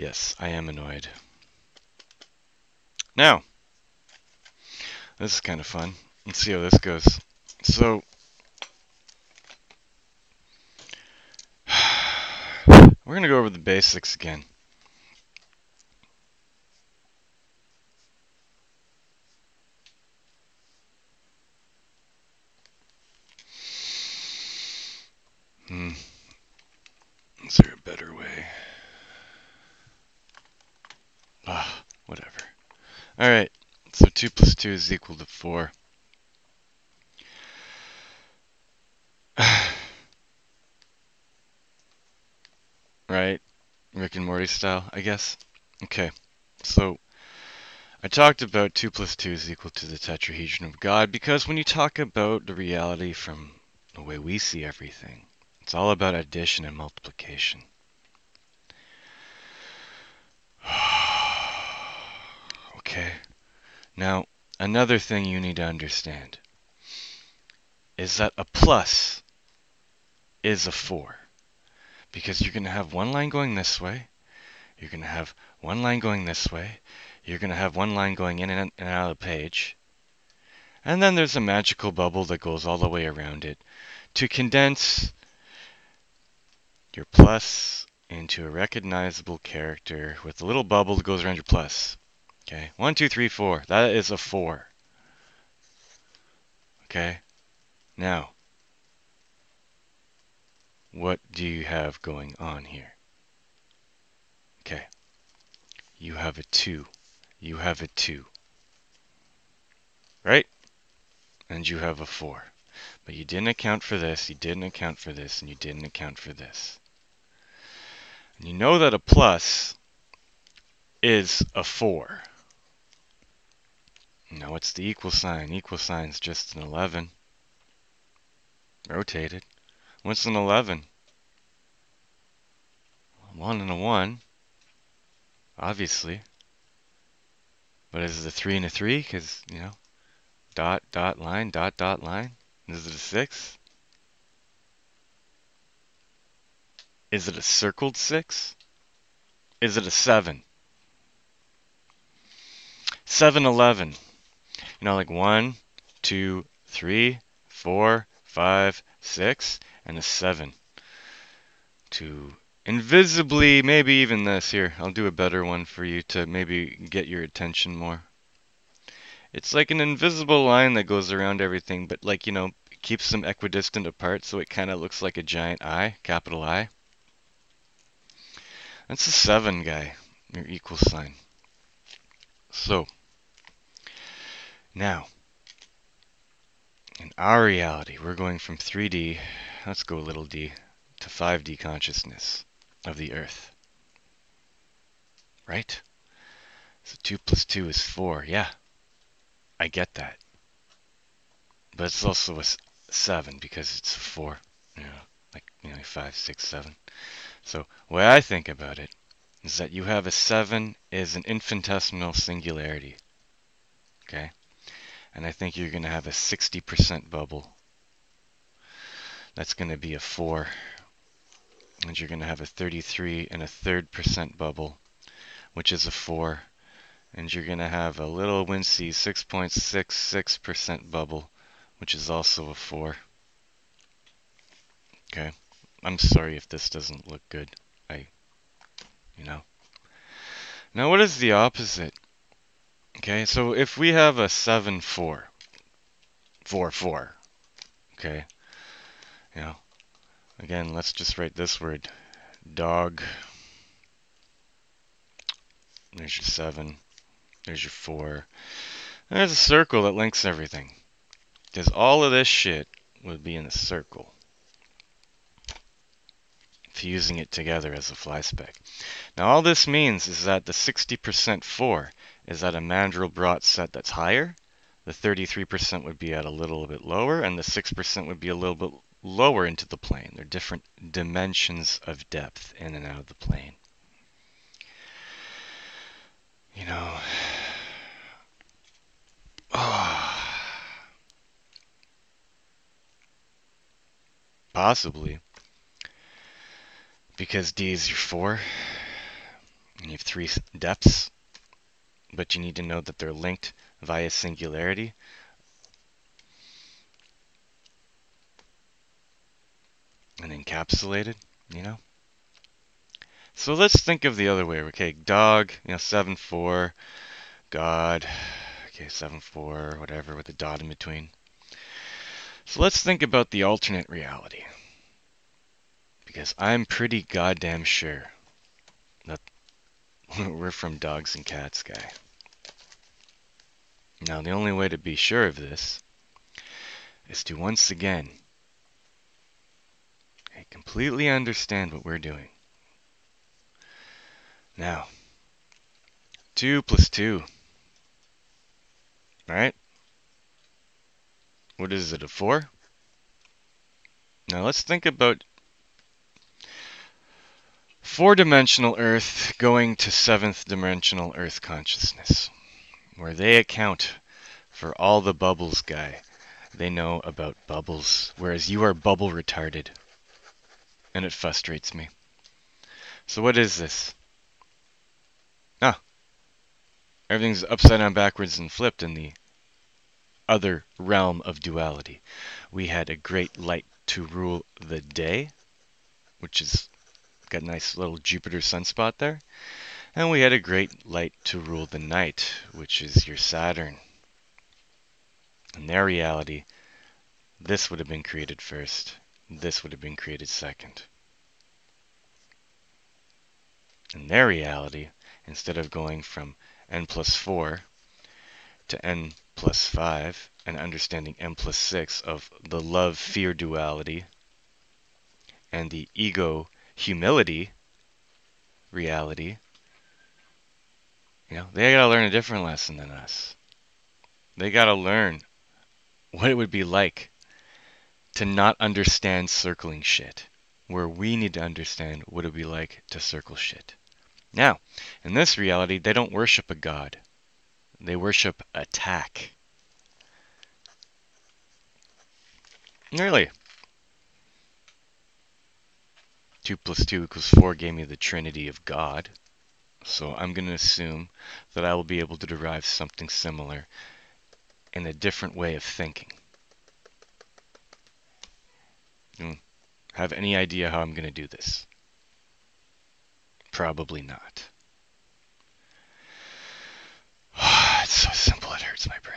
Yes, I am annoyed. Now, this is kind of fun. Let's see how this goes. So, we're going to go over the basics again. Is there a better way? Whatever. Alright, so 2 plus 2 is equal to 4. Right? Rick and Morty style, I guess. Okay, so I talked about 2 plus 2 is equal to the tetrahedron of God because when you talk about the reality from the way we see everything, it's all about addition and multiplication. Okay, now another thing you need to understand is that a plus is a 4 because you're going to have one line going this way, you're going to have one line going this way, you're going to have one line going in and out of the page, and then there's a magical bubble that goes all the way around it to condense your plus into a recognizable character with a little bubble that goes around your plus. Okay, 1, 2, 3, 4. That is a 4. Okay, now, what do you have going on here? Okay, you have a 2. You have a 2. Right? And you have a 4. But you didn't account for this, you didn't account for this, and you didn't account for this. And you know that a plus is a 4. Now what's the equal sign? Equal sign's just an 11. Rotated. What's an 11? 1 and a 1, obviously. But is it a 3 and a 3? Because, dot, dot, line, dot, dot, line. Is it a 6? Is it a circled 6? Is it a 7? 7, 11. Like 1, 2, 3, 4, 5, 6, and a 7. To invisibly, maybe even this here. I'll do a better one for you to maybe get your attention more. It's like an invisible line that goes around everything, but keeps them equidistant apart so it kind of looks like a giant I, capital I. That's a 7, guy, your equal sign. So, now, in our reality, we're going from 3D, let's go little d, to 5D consciousness of the Earth. Right? So 2 plus 2 is 4. Yeah, I get that. But it's also a 7 because it's a 4. Like 5, 6, 7. So, the way I think about it is that you have a 7 is an infinitesimal singularity. Okay? And I think you're going to have a 60% bubble. That's going to be a 4. And you're going to have a 33 and a third percent bubble, which is a 4. And you're going to have a little wincy 6.66% bubble, which is also a 4. Okay? I'm sorry if this doesn't look good. Now what is the opposite? Okay, so if we have a 7, 4, 4, 4, okay, again, let's just write this word, dog. There's your 7, there's your 4. There's a circle that links everything. Because all of this shit would be in a circle, fusing it together as a fly speck. Now all this means is that the 60% 4 is at a Mandelbrot set that's higher, the 33% would be at a little bit lower, and the 6% would be a little bit lower into the plane. They're different dimensions of depth in and out of the plane. Possibly. Because D is your 4. And you have three depths, but you need to know that they're linked via singularity. And encapsulated, you know? So let's think of the other way. Okay, dog, 7, 4, God, okay, 7, 4, whatever, with the dot in between. So let's think about the alternate reality. Because I'm pretty goddamn sure that we're from dogs and cats, guy. Now, the only way to be sure of this is to once again completely understand what we're doing. Now, 2 plus 2, right? What is it, a 4? Now, let's think about four-dimensional Earth going to seventh dimensional Earth consciousness, where they account for all the bubbles, guy. They know about bubbles, whereas you are bubble retarded, and it frustrates me. So what is this? Ah, everything's upside down, backwards, and flipped in the other realm of duality. We had a great light to rule the day, which is got a nice little Jupiter sunspot there. And we had a great light to rule the night, which is your Saturn. In their reality, this would have been created first. This would have been created second. In their reality, instead of going from n plus 4 to n plus 5 and understanding n plus 6 of the love-fear duality and the ego-humility reality, they gotta learn a different lesson than us. They gotta learn what it would be like to not understand circling shit, where we need to understand what it would be like to circle shit. Now, in this reality, they don't worship a god. They worship attack. Really? 2 plus 2 equals 4 gave me the trinity of God. So I'm going to assume that I will be able to derive something similar in a different way of thinking. Have any idea how I'm going to do this? Probably not. It's so simple it hurts my brain.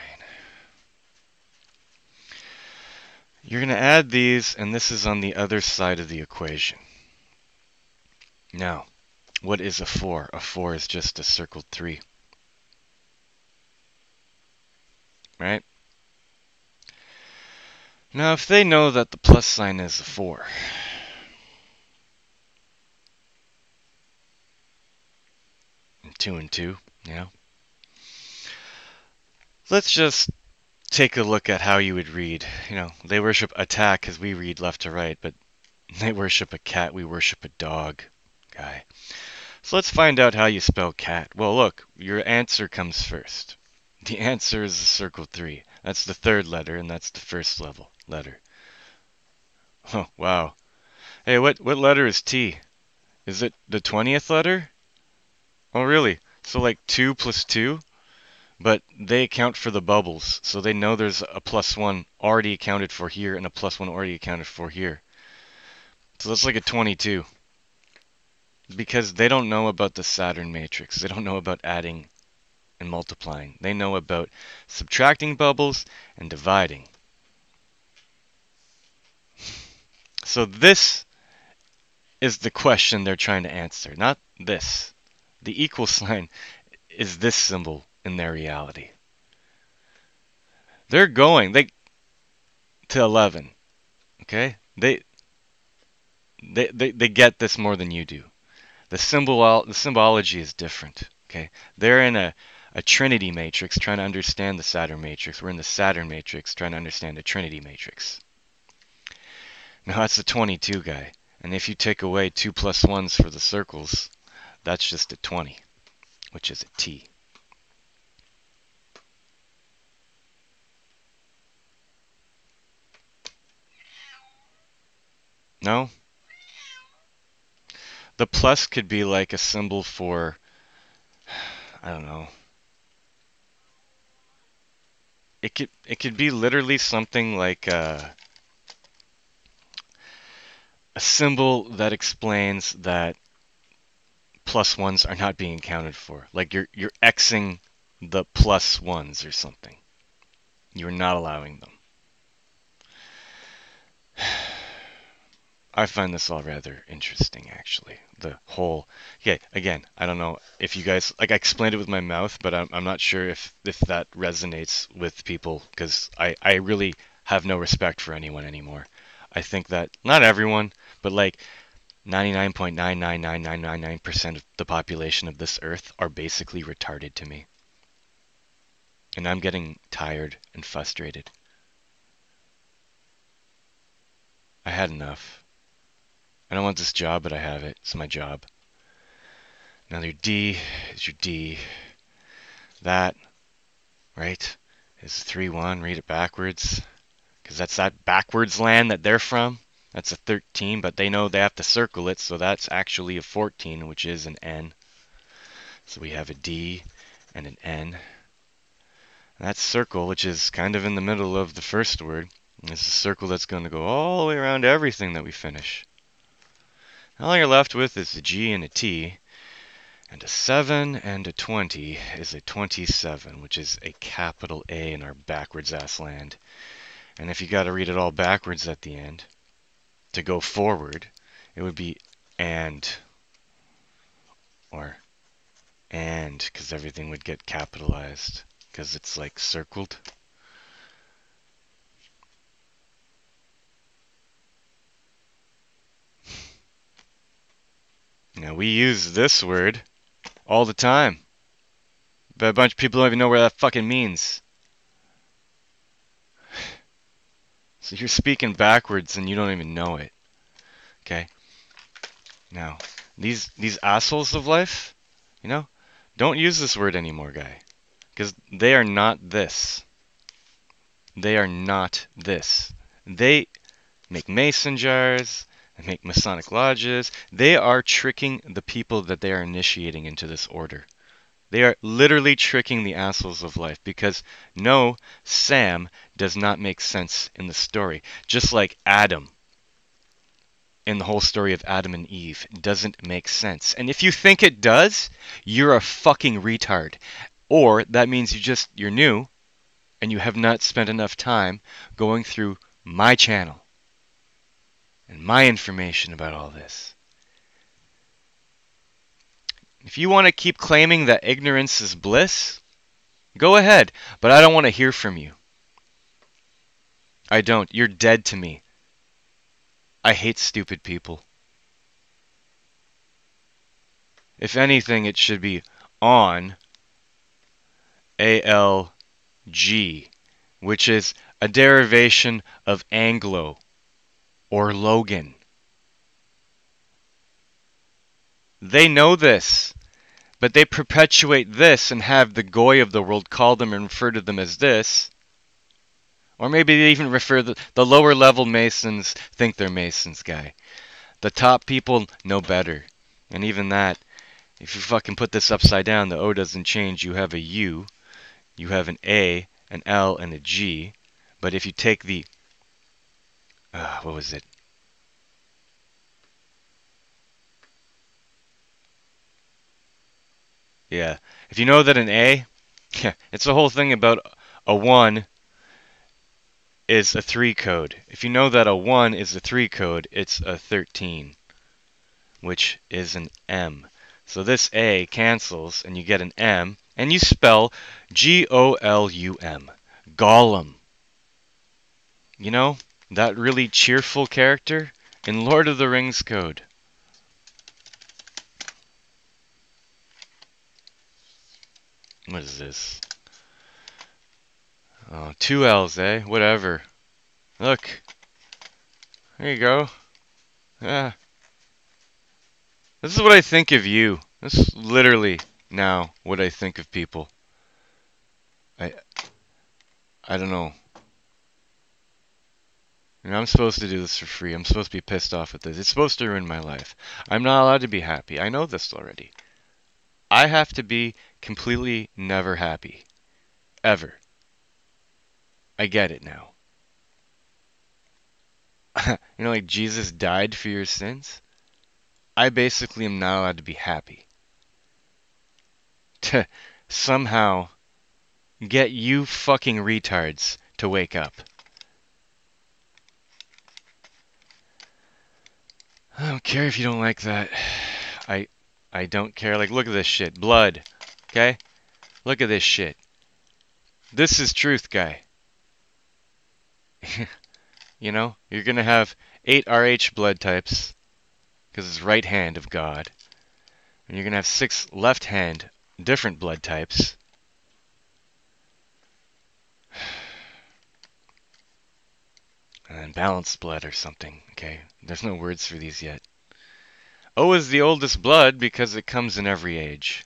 You're going to add these, and this is on the other side of the equation. Now, what is a 4? A 4 is just a circled 3. Right? Now, if they know that the plus sign is a 4, and 2 and 2, let's just take a look at how you would read. They worship attack because we read left to right, but they worship a cat, we worship a dog, guy. So let's find out how you spell cat. Well, look, your answer comes first. The answer is the circle 3. That's the third letter, and that's the first level letter. Oh, wow. Hey, what letter is T? Is it the 20th letter? Oh, really? So like 2 plus 2? But they account for the bubbles, so they know there's a plus 1 already accounted for here and a plus 1 already accounted for here. So that's like a 22. Because they don't know about the Saturn matrix. They don't know about adding and multiplying. They know about subtracting bubbles and dividing. So this is the question they're trying to answer, not this. The equal sign is this symbol in their reality. They're going to 11. Okay? They get this more than you do. The symbology is different. Okay? They're in a Trinity matrix trying to understand the Saturn matrix. We're in the Saturn matrix trying to understand the Trinity matrix. Now that's the 22 guy. And if you take away 2 plus 1s for the circles, that's just a 20, which is a T. No? The plus could be like a symbol for I don't know. It could be literally something like a symbol that explains that plus ones are not being accounted for. Like you're Xing the plus ones or something. You're not allowing them. I find this all rather interesting, actually. The whole, yeah, again, I don't know if you guys, like, I explained it with my mouth, but I'm not sure if that resonates with people, because I really have no respect for anyone anymore. I think that, not everyone, but like 99.99999% of the population of this earth are basically retarded to me. And I'm getting tired and frustrated. I had enough. I don't want this job, but I have it. It's my job. Now your D is your D. That, right, is 3-1. Read it backwards. Because that's that backwards land that they're from. That's a 13, but they know they have to circle it, so that's actually a 14, which is an N. So we have a D and an N. And that circle, which is kind of in the middle of the first word, is a circle that's going to go all the way around everything that we finish. All you're left with is a G and a T. And a 7 and a 20 is a 27, which is a capital A in our backwards ass land. And if you got to read it all backwards at the end, to go forward, it would be and, or and, because everything would get capitalized, because it's like circled. Now we use this word all the time, but a bunch of people don't even know where that fucking means. So you're speaking backwards and you don't even know it. Okay? Now, these assholes of life, you know, don't use this word anymore, guy. Because they are not this. They are not this. They make mason jars, they make Masonic lodges. They are tricking the people that they are initiating into this order. They are literally tricking the assholes of life because no, Sam does not make sense in the story. Just like Adam in the whole story of Adam and Eve doesn't make sense. And if you think it does, you're a fucking retard. Or that means you're new and you have not spent enough time going through my channel and my information about all this. If you want to keep claiming that ignorance is bliss, go ahead, but I don't want to hear from you. I don't. You're dead to me. I hate stupid people. If anything, it should be on ALG, which is a derivation of Anglo or Logan. They know this, but they perpetuate this and have the goy of the world call them and refer to them as this. Or maybe they even refer the lower level Masons think they're Masons, guy. The top people know better. And even that, if you fucking put this upside down, the O doesn't change. You have a U, you have an A, an L, and a G. But if you take the, what was it? Yeah. If you know that an A, yeah, it's the whole thing about a 1 is a 3 code. If you know that a 1 is a 3 code, it's a 13, which is an M. So this A cancels and you get an M and you spell Golum. Gollum. You know, that really cheerful character in Lord of the Rings code. What is this? Oh, 2 L's, eh? Whatever. Look. There you go. Yeah. This is what I think of you. This is literally now what I think of people. I I don't know. You know, I'm supposed to do this for free. I'm supposed to be pissed off at this. It's supposed to ruin my life. I'm not allowed to be happy. I know this already. I have to be completely never happy. Ever. I get it now. Like Jesus died for your sins? I basically am not allowed to be happy. To somehow get you fucking retards to wake up. I don't care if you don't like that. I I don't care. Like, look at this shit. Blood. Okay? Look at this shit. This is truth, guy. You're gonna have 8 RH blood types, because it's right hand of God. And you're gonna have 6 left hand different blood types. And then balanced blood or something, okay? There's no words for these yet. O is the oldest blood because it comes in every age.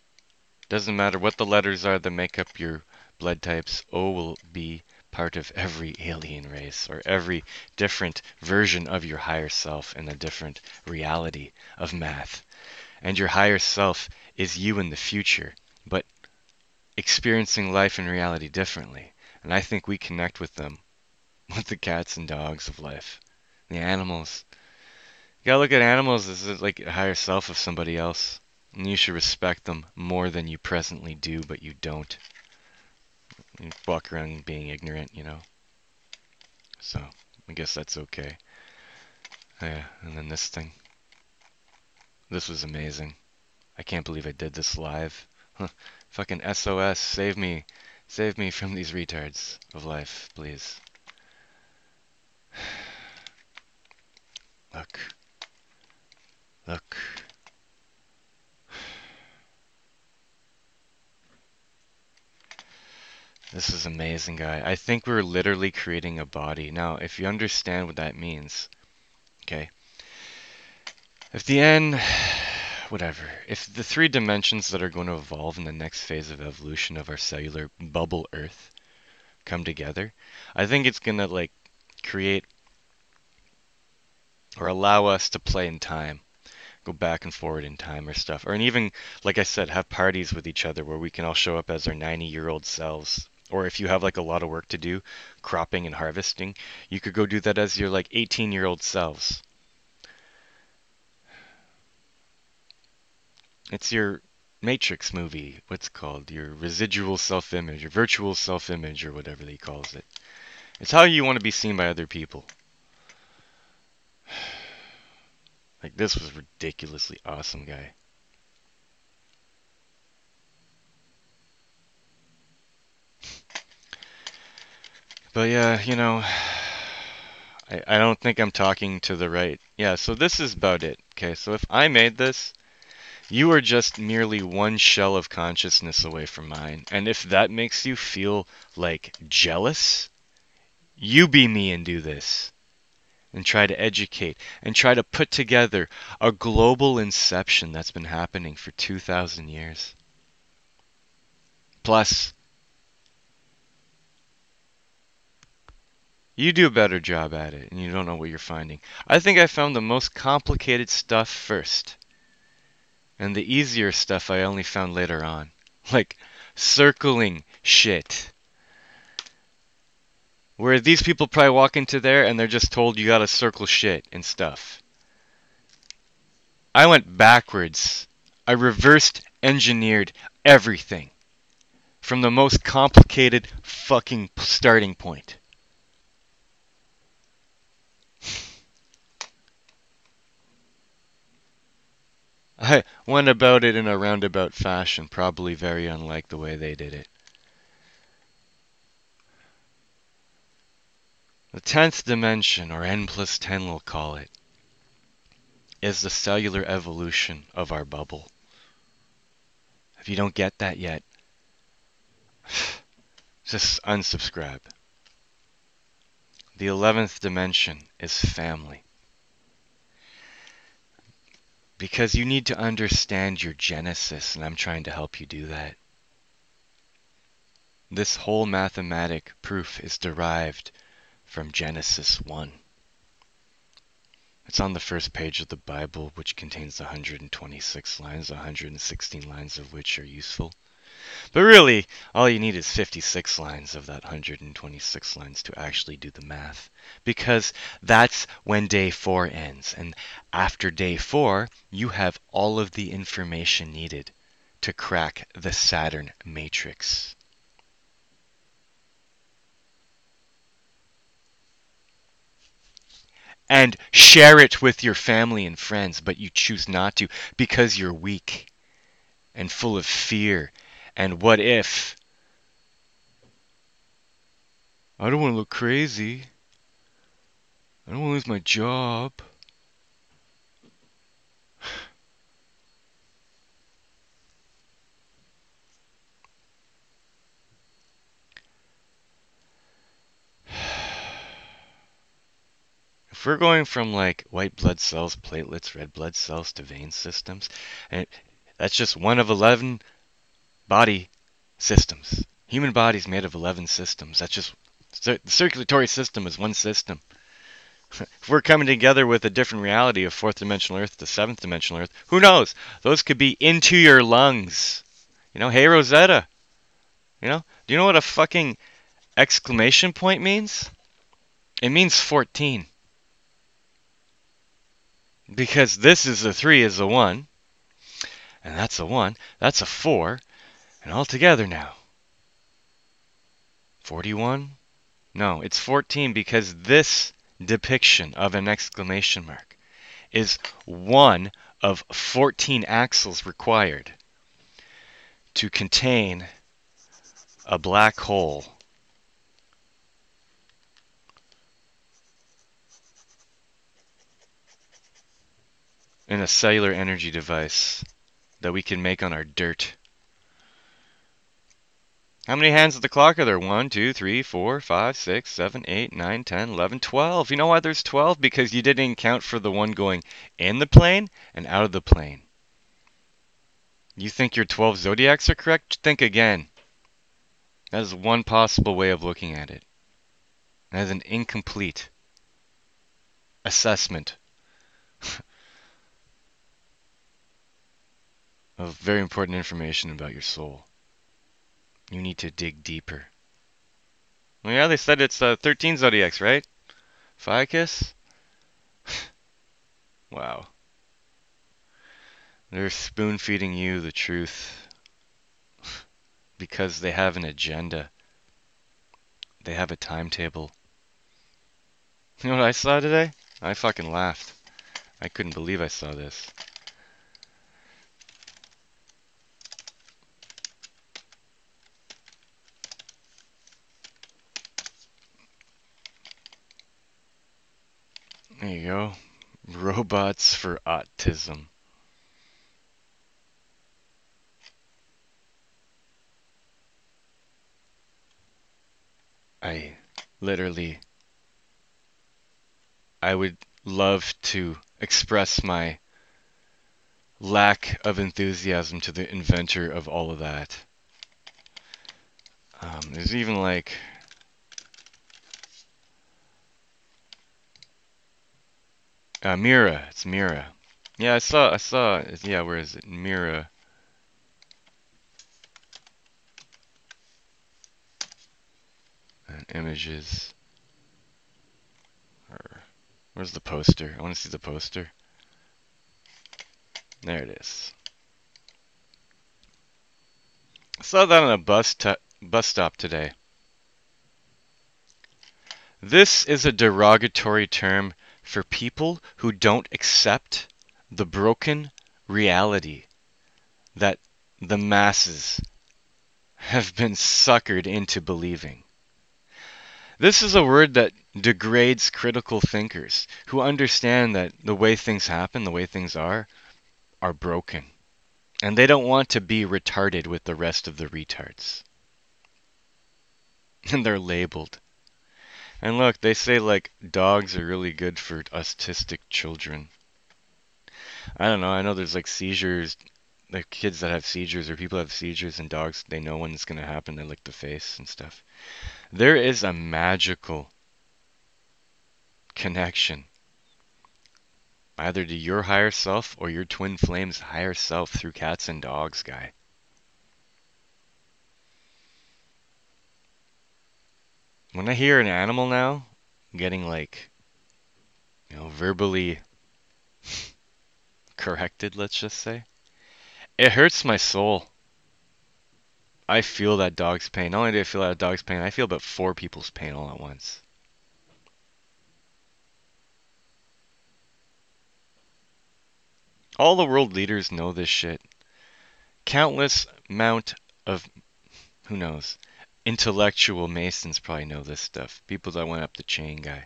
Doesn't matter what the letters are that make up your blood types, O will be part of every alien race or every different version of your higher self in a different reality of math. And your higher self is you in the future, but experiencing life and reality differently. And I think we connect with them, with the cats and dogs of life, the animals. You gotta look at animals as like a higher self of somebody else. And you should respect them more than you presently do, but you don't. You walk around being ignorant. So, I guess that's okay. Yeah, and then this thing. This was amazing. I can't believe I did this live. Huh. Fucking SOS, save me. Save me from these retards of life, please. Look. Look. This is amazing, guy. I think we're literally creating a body. Now, if you understand what that means, okay? If the N, whatever, if the 3 dimensions that are going to evolve in the next phase of evolution of our cellular bubble Earth come together, I think it's going to, like, create or allow us to play in time. Go back and forward in time or stuff. Or and even, like I said, have parties with each other where we can all show up as our 90-year-old selves. Or if you have like a lot of work to do, cropping and harvesting, you could go do that as your like 18-year-old selves. It's your Matrix movie, what's it called? Your residual self-image, your virtual self-image, or whatever he calls it. It's how you want to be seen by other people. Like, this was ridiculously awesome, guy. But yeah, I don't think I'm talking to the right. Yeah, so this is about it. Okay, so if I made this, you are just merely one shell of consciousness away from mine. And if that makes you feel like jealous, you be me and do this. And try to educate and try to put together a global inception that's been happening for 2,000 years. Plus, you do a better job at it and you don't know what you're finding. I think I found the most complicated stuff first. And the easier stuff I only found later on. Like circling shit. Where these people probably walk into there and they're just told you gotta circle shit and stuff. I went backwards. I reversed engineered everything. From the most complicated fucking starting point. I went about it in a roundabout fashion, probably very unlike the way they did it. The 10th dimension, or N plus 10 we'll call it, is the cellular evolution of our bubble. If you don't get that yet, just unsubscribe. The 11th dimension is family. Because you need to understand your genesis, and I'm trying to help you do that. This whole mathematic proof is derived from Genesis 1. It's on the first page of the Bible, which contains 126 lines, 116 lines of which are useful. But really, all you need is 56 lines of that 126 lines to actually do the math. Because that's when day 4 ends. And after day 4, you have all of the information needed to crack the Saturn matrix. And share it with your family and friends, but you choose not to because you're weak and full of fear. And what if? I don't want to look crazy. I don't want to lose my job. If we're going from like white blood cells, platelets, red blood cells to vein systems, and that's just one of 11 body systems. Human body's made of 11 systems. That's just the circulatory system is one system. If we're coming together with a different reality of fourth dimensional Earth to seventh dimensional Earth, who knows? Those could be into your lungs. Hey Rosetta, do you know what a fucking exclamation point means? It means 14. Because this is a 3 is a 1, and that's a 1, that's a 4, and all together now. 41? No, it's 14 because this depiction of an exclamation mark is one of 14 axles required to contain a black hole in a cellular energy device that we can make on our dirt. How many hands of the clock are there? 1, 2, 3, 4, 5, 6, 7, 8, 9, 10, 11, 12. You know why there's 12? Because you didn't count for the one going in the plane and out of the plane. You think your 12 zodiacs are correct? Think again. That is one possible way of looking at it. That is an incomplete assessment of very important information about your soul. You need to dig deeper. Well, yeah, they said it's 13 zodiacs, right? Ficus? Wow. They're spoon feeding you the truth because they have an agenda. They have a timetable. You know what I saw today? I fucking laughed. I couldn't believe I saw this. There you go. Robots for autism. I literally, I would love to express my lack of enthusiasm to the inventor of all of that. There's even like Mira. It's Mira. Yeah, I saw. Yeah, where is it? Mira. And images. Where's the poster? I want to see the poster. There it is. I saw that on a bus stop today. This is a derogatory term for people who don't accept the broken reality that the masses have been suckered into believing. This is a word that degrades critical thinkers who understand that the way things happen, the way things are broken. And they don't want to be retarded with the rest of the retards. And they're labeled. And look, they say like dogs are really good for autistic children. I don't know. I know there's like seizures, like kids that have seizures or people that have seizures and dogs, they know when it's going to happen. They lick the face and stuff. There is a magical connection Either to your higher self or your twin flame's higher self through cats and dogs, guy. When I hear an animal now getting like, verbally corrected, let's just say, it hurts my soul. I feel that dog's pain. Not only do I feel that dog's pain, I feel about four people's pain all at once. All the world leaders know this shit. Countless amount of, who knows, intellectual Masons probably know this stuff. People that went up the chain, guy.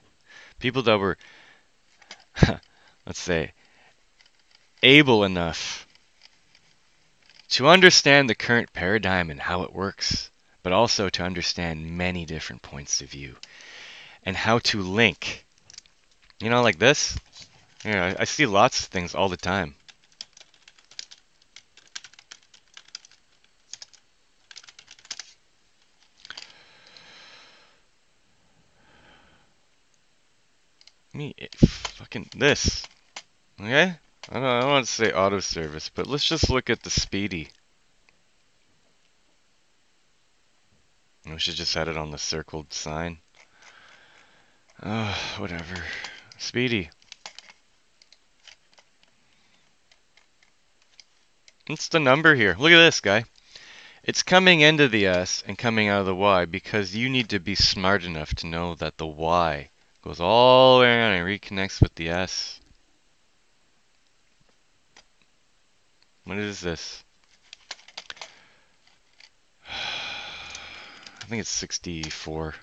People that were, let's say, able enough to understand the current paradigm and how it works, but also to understand many different points of view and how to link. Like this. I see lots of things all the time. Fucking this. Okay? I don't want to say auto service, but let's just look at the speedy. We should just set it on the circled sign. Whatever. Speedy. What's the number here? Look at this, guy. It's coming into the S and coming out of the Y because you need to be smart enough to know that the Y goes all the way around and reconnects with the S. What is this? I think it's 64.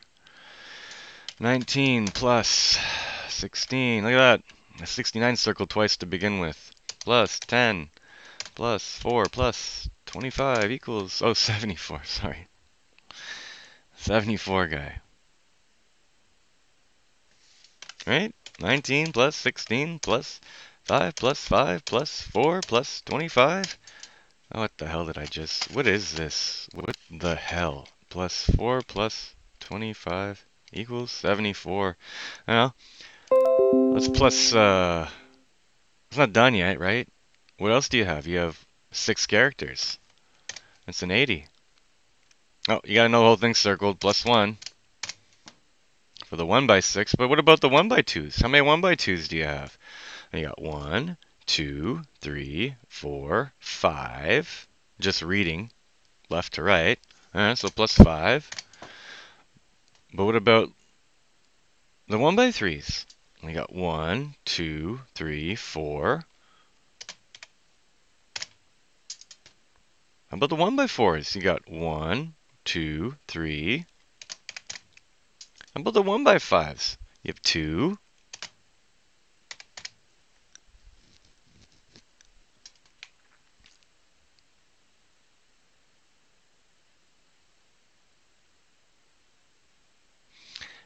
19 plus 16. Look at that. A 69 circled twice to begin with. Plus 10 plus 4 plus 25 equals, 74, sorry. 74, guy. Right? 19 plus 16 plus 5 plus 5 plus 4 plus 25. Oh, what the hell did I just... What is this? What the hell? Plus 4 plus 25 equals 74. I don't know. Let's plus... It's not done yet, right? What else do you have? You have 6 characters. That's an 80. Oh, you gotta know the whole thing circled. Plus 1 for the 1x6. But what about the 1x2s? How many 1x2s do you have? You got 1, 2, 3, 4, 5. Just reading left to right. So plus 5. But what about the 1x3s? We got 1, 2, 3, 4. How about the 1x4s? You got 1, 2, 3. How about the 1x5s? You have 2.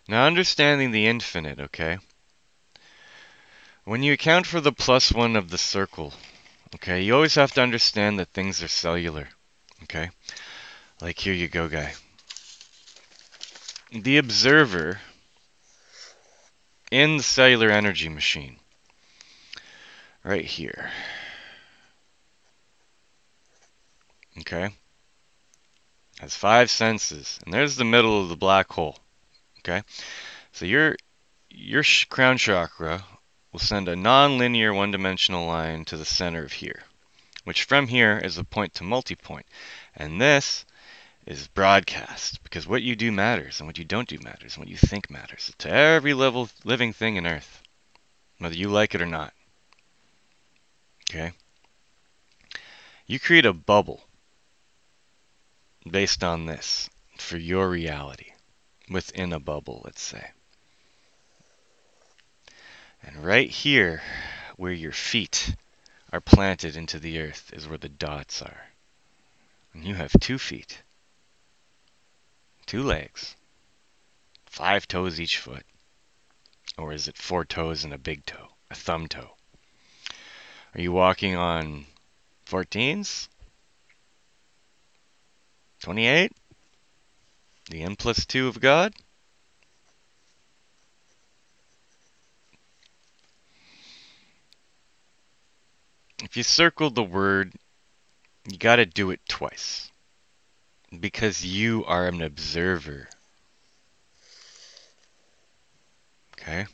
Now understanding the infinite, okay? When you account for the plus 1 of the circle, okay, you always have to understand that things are cellular, okay? Like here you go, guy. The observer in the cellular energy machine, right here, okay, has 5 senses, and there's the middle of the black hole, okay? So your crown chakra will send a non-linear one-dimensional line to the center of here, which from here is a point to multipoint, and this is broadcast, because what you do matters, and what you don't do matters, and what you think matters to every living thing in Earth, whether you like it or not, okay? You create a bubble based on this for your reality, within a bubble, let's say. And right here, where your feet are planted into the earth, is where the dots are. And you have 2 feet, 2 legs, 5 toes each foot. Or is it 4 toes and a big toe, a thumb toe? Are you walking on 14s? 28? The n plus 2 of God? If you circle the word, you gotta do it twice. Because you are an observer. Okay?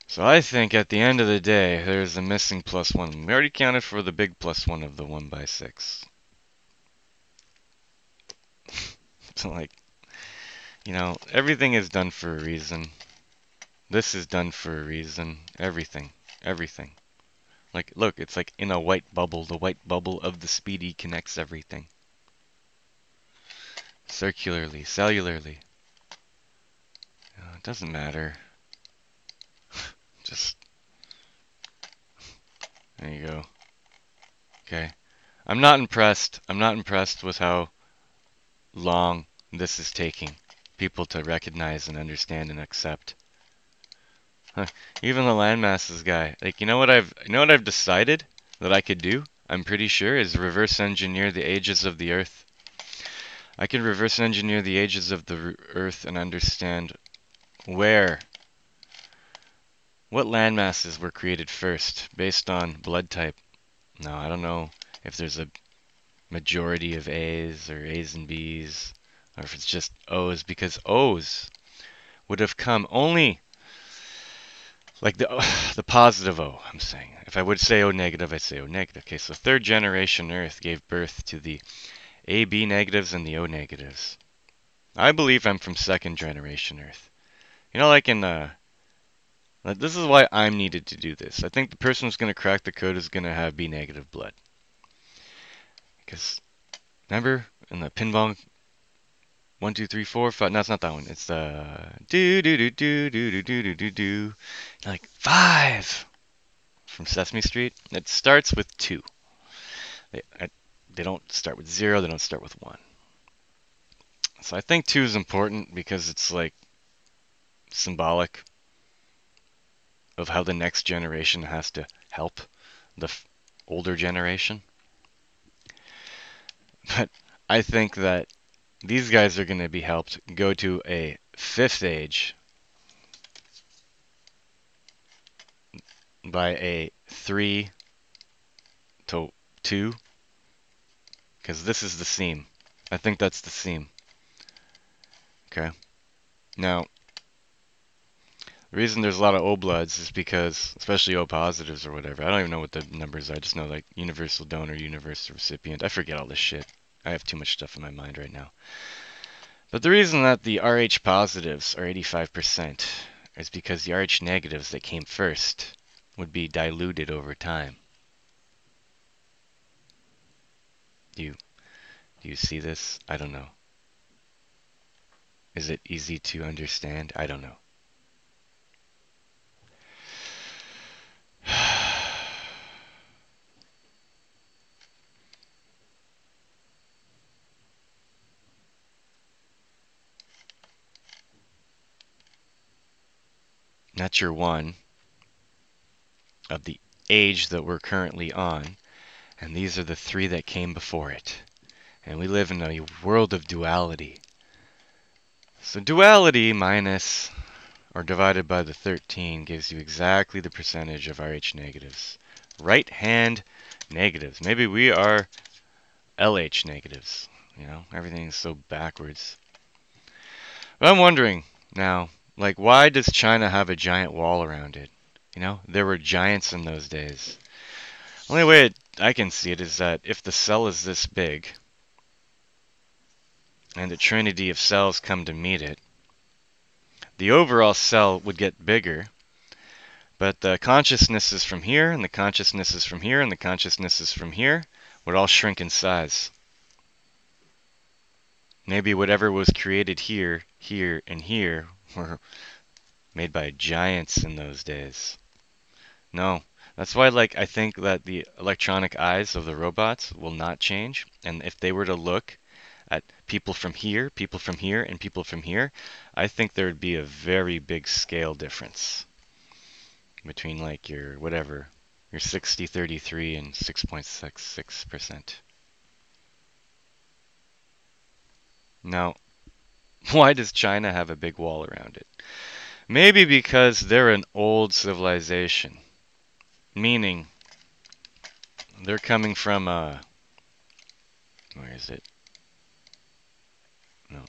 So I think at the end of the day, there's a missing plus one. We already counted for the big plus one of the 1 by 6. So, like, everything is done for a reason. This is done for a reason. Everything. Everything. Like, look, it's like in a white bubble. The white bubble of the speedy connects everything. Circularly, cellularly. It doesn't matter. Just, there you go. Okay. I'm not impressed. I'm not impressed with how long this is taking people to recognize and understand and accept. Huh. Even the landmasses guy. Like, you know what I've decided that I could do? I'm pretty sure is reverse engineer the ages of the Earth. I can reverse engineer the ages of the Earth and understand where, what landmasses were created first based on blood type. Now, I don't know if there's a majority of A's or A's and B's, or if it's just O's, because O's would have come only like the positive O, I'm saying. If I would say O negative, I'd say O negative. Okay, so third generation Earth gave birth to the AB negatives and the O negatives. I believe I'm from second generation Earth. Like this is why I'm needed to do this. I think the person who's going to crack the code is going to have B negative blood. Because remember in the pinball 1, 2, 3, 4, 5. No, it's not that one. It's do do do do do do do do do do. Like 5 from Sesame Street. It starts with 2. They don't start with 0. They don't start with 1. So I think 2 is important because it's like symbolic of how the next generation has to help the older generation. But I think that these guys are going to be helped go to a 5th age by a 3 to 2, because this is the seam. I think that's the seam. Okay. Now, the reason there's a lot of O bloods is because, especially O positives or whatever, I don't even know what the numbers are. I just know like universal donor, universal recipient. I forget all this shit. I have too much stuff in my mind right now. But the reason that the Rh positives are 85% is because the Rh negatives that came first would be diluted over time. Do you see this? I don't know. Is it easy to understand? I don't know. That's your 1 of the age that we're currently on, and these are the 3 that came before it. And we live in a world of duality. So duality minus or divided by the 13 gives you exactly the percentage of Rh negatives. Right hand negatives. Maybe we are LH negatives. Everything's so backwards. But I'm wondering now, like, why does China have a giant wall around it? There were giants in those days. Only way I can see it is that if the cell is this big, and the trinity of cells come to meet it, the overall cell would get bigger, but the consciousnesses from here, and the consciousnesses from here, and the consciousnesses from here would all shrink in size. Maybe whatever was created here, here, and here were made by giants in those days. No. That's why, like, I think that the electronic eyes of the robots will not change. And if they were to look at people from here, people from here, and people from here, I think there would be a very big scale difference between, like, your 60-33 and 6.66%. Now, why does China have a big wall around it? Maybe because they're an old civilization. Meaning they're coming from where is it? No.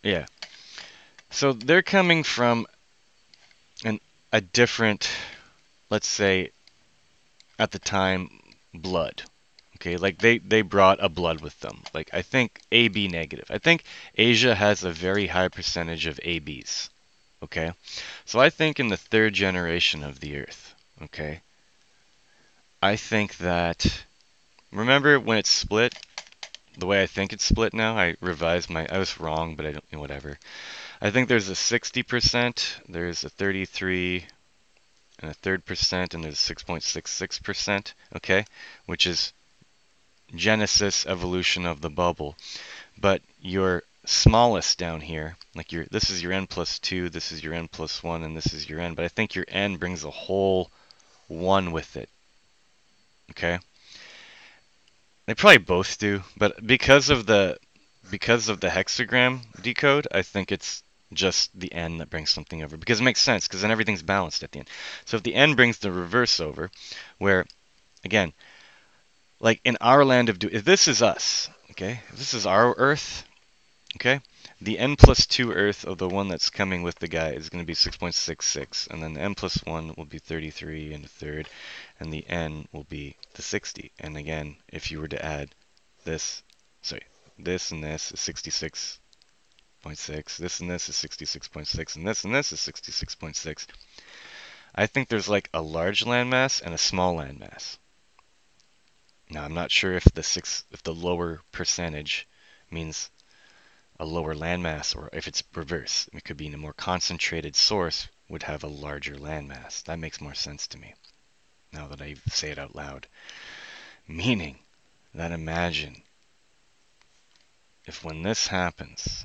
Yeah. So they're coming from an a different, let's say at the time, blood. Okay, like they brought a blood with them. Like I think AB negative. I think Asia has a very high percentage of ABs. Okay, so I think in the third generation of the Earth. Okay, I think that remember when it's split. The way I think it's split now, I revised my. I was wrong, but I don't. Whatever. I think there's a 60%, there's a 33, and a third percent, and there's 6.66%. Okay, which is genesis evolution of the bubble. But your smallest down here, like your this is your n plus 2, this is your n plus 1, and this is your n, but I think your n brings a whole 1 with it. Okay? They probably both do, but because of the hexagram decode, I think it's just the n that brings something over because it makes sense because then everything's balanced at the end. So if the n brings the reverse over, where again, like in our land of if this is us, okay? If this is our Earth, okay? The n plus 2 Earth of the one that's coming with the guy is going to be 6.66, and then the n plus 1 will be 33 and a third, and the n will be the 60. And again, if you were to add this, sorry, this and this is 66.6, this and this is 66.6, and this is 66.6. I think there's like a large landmass and a small landmass. Now, I'm not sure if the lower percentage means a lower landmass or if it's reverse. It could be in a more concentrated source would have a larger landmass. That makes more sense to me now that I say it out loud. Meaning that imagine if when this happens,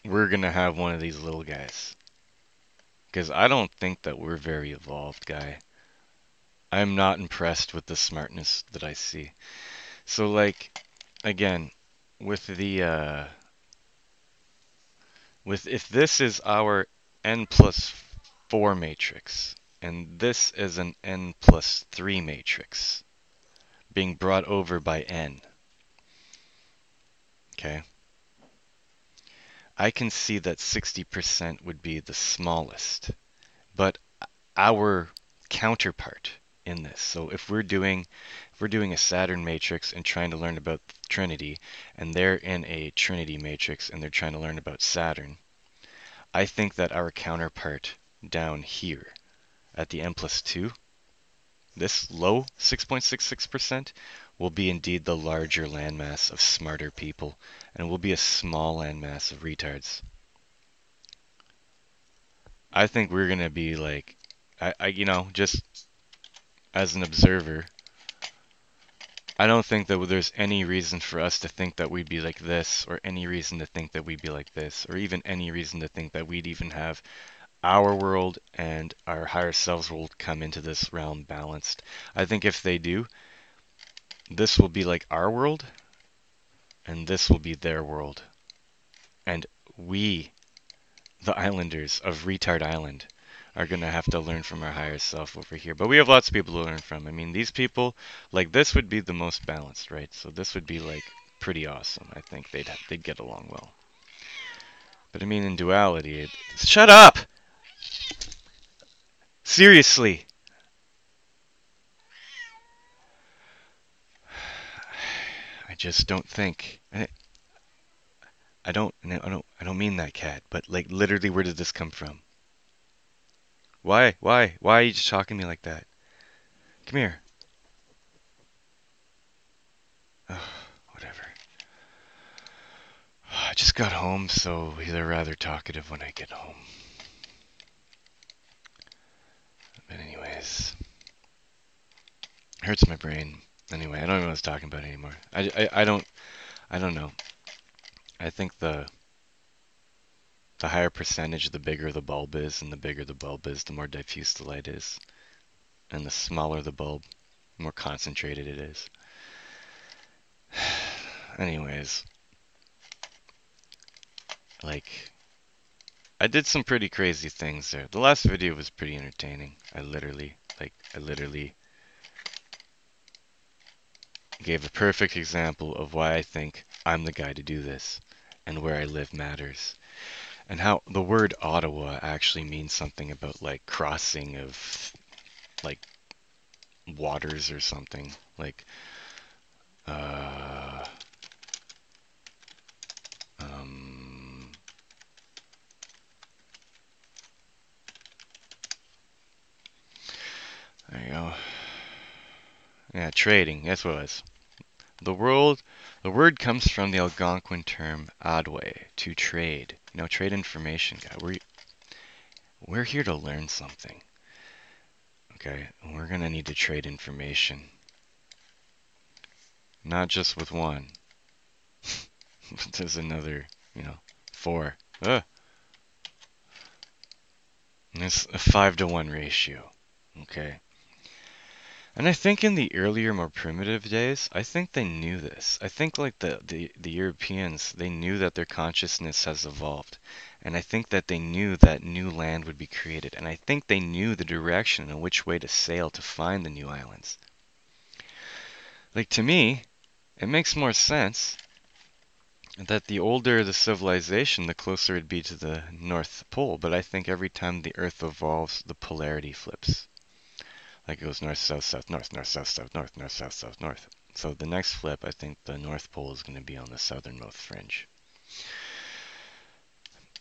we're going to have one of these little guys. Because I don't think that we're very evolved, guy. I'm not impressed with the smartness that I see. So, like, again, with the with if this is our n plus 4 matrix and this is an n plus 3 matrix being brought over by n, okay, I can see that 60% would be the smallest, but our counterpart in this. So if we're doing a Saturn matrix and trying to learn about Trinity, and they're in a Trinity matrix and they're trying to learn about Saturn, I think that our counterpart down here at the n plus 2, this low 6.66%, will be indeed the larger landmass of smarter people, and will be a small landmass of retards. I think we're gonna be like, just as an observer, I don't think that there's any reason for us to think that we'd be like this, or any reason to think that we'd be like this, or even any reason to think that we'd even have our world and our higher selves world come into this realm balanced. I think if they do, this will be like our world, and this will be their world. And we, the islanders of Retard Island, are going to have to learn from our higher self over here. But we have lots of people to learn from. I mean, these people, like this would be the most balanced, right? So this would be like pretty awesome. I think they'd get along well. But I mean, in duality, shut up! Seriously. I just don't think. I don't mean that, cat. But like, literally, where did this come from? Why are you just talking to me like that? Come here. Ugh, whatever. I just got home, so they're rather talkative when I get home. But anyways, hurts my brain. Anyway, I don't even know what I was talking about anymore. I don't know. I think the higher percentage, the bigger the bulb is, and the bigger the bulb is, the more diffuse the light is, and the smaller the bulb, the more concentrated it is. Anyways, like I did some pretty crazy things there. The last video was pretty entertaining. I literally gave a perfect example of why I think I'm the guy to do this and where I live matters. And how the word Ottawa actually means something about like crossing of like waters or something. Like uh um there you go. Yeah, trading, that's what it was. The word comes from the Algonquin term adwe, to trade. Trade information, guy. We're here to learn something, okay? And we're gonna need to trade information, not just with one. There's another, you know, four. And it's a 5-to-1 ratio, okay? And I think in the earlier, more primitive days, I think they knew this. I think like the Europeans, they knew that their consciousness has evolved. And I think that they knew that new land would be created. And I think they knew the direction and which way to sail to find the new islands. Like to me, it makes more sense that the older the civilization, the closer it'd be to the North Pole. But I think every time the Earth evolves, the polarity flips. Like it goes north, south, south, north, north, south, south, north, north, south, south, north. So the next flip, I think the North Pole is going to be on the southernmost fringe.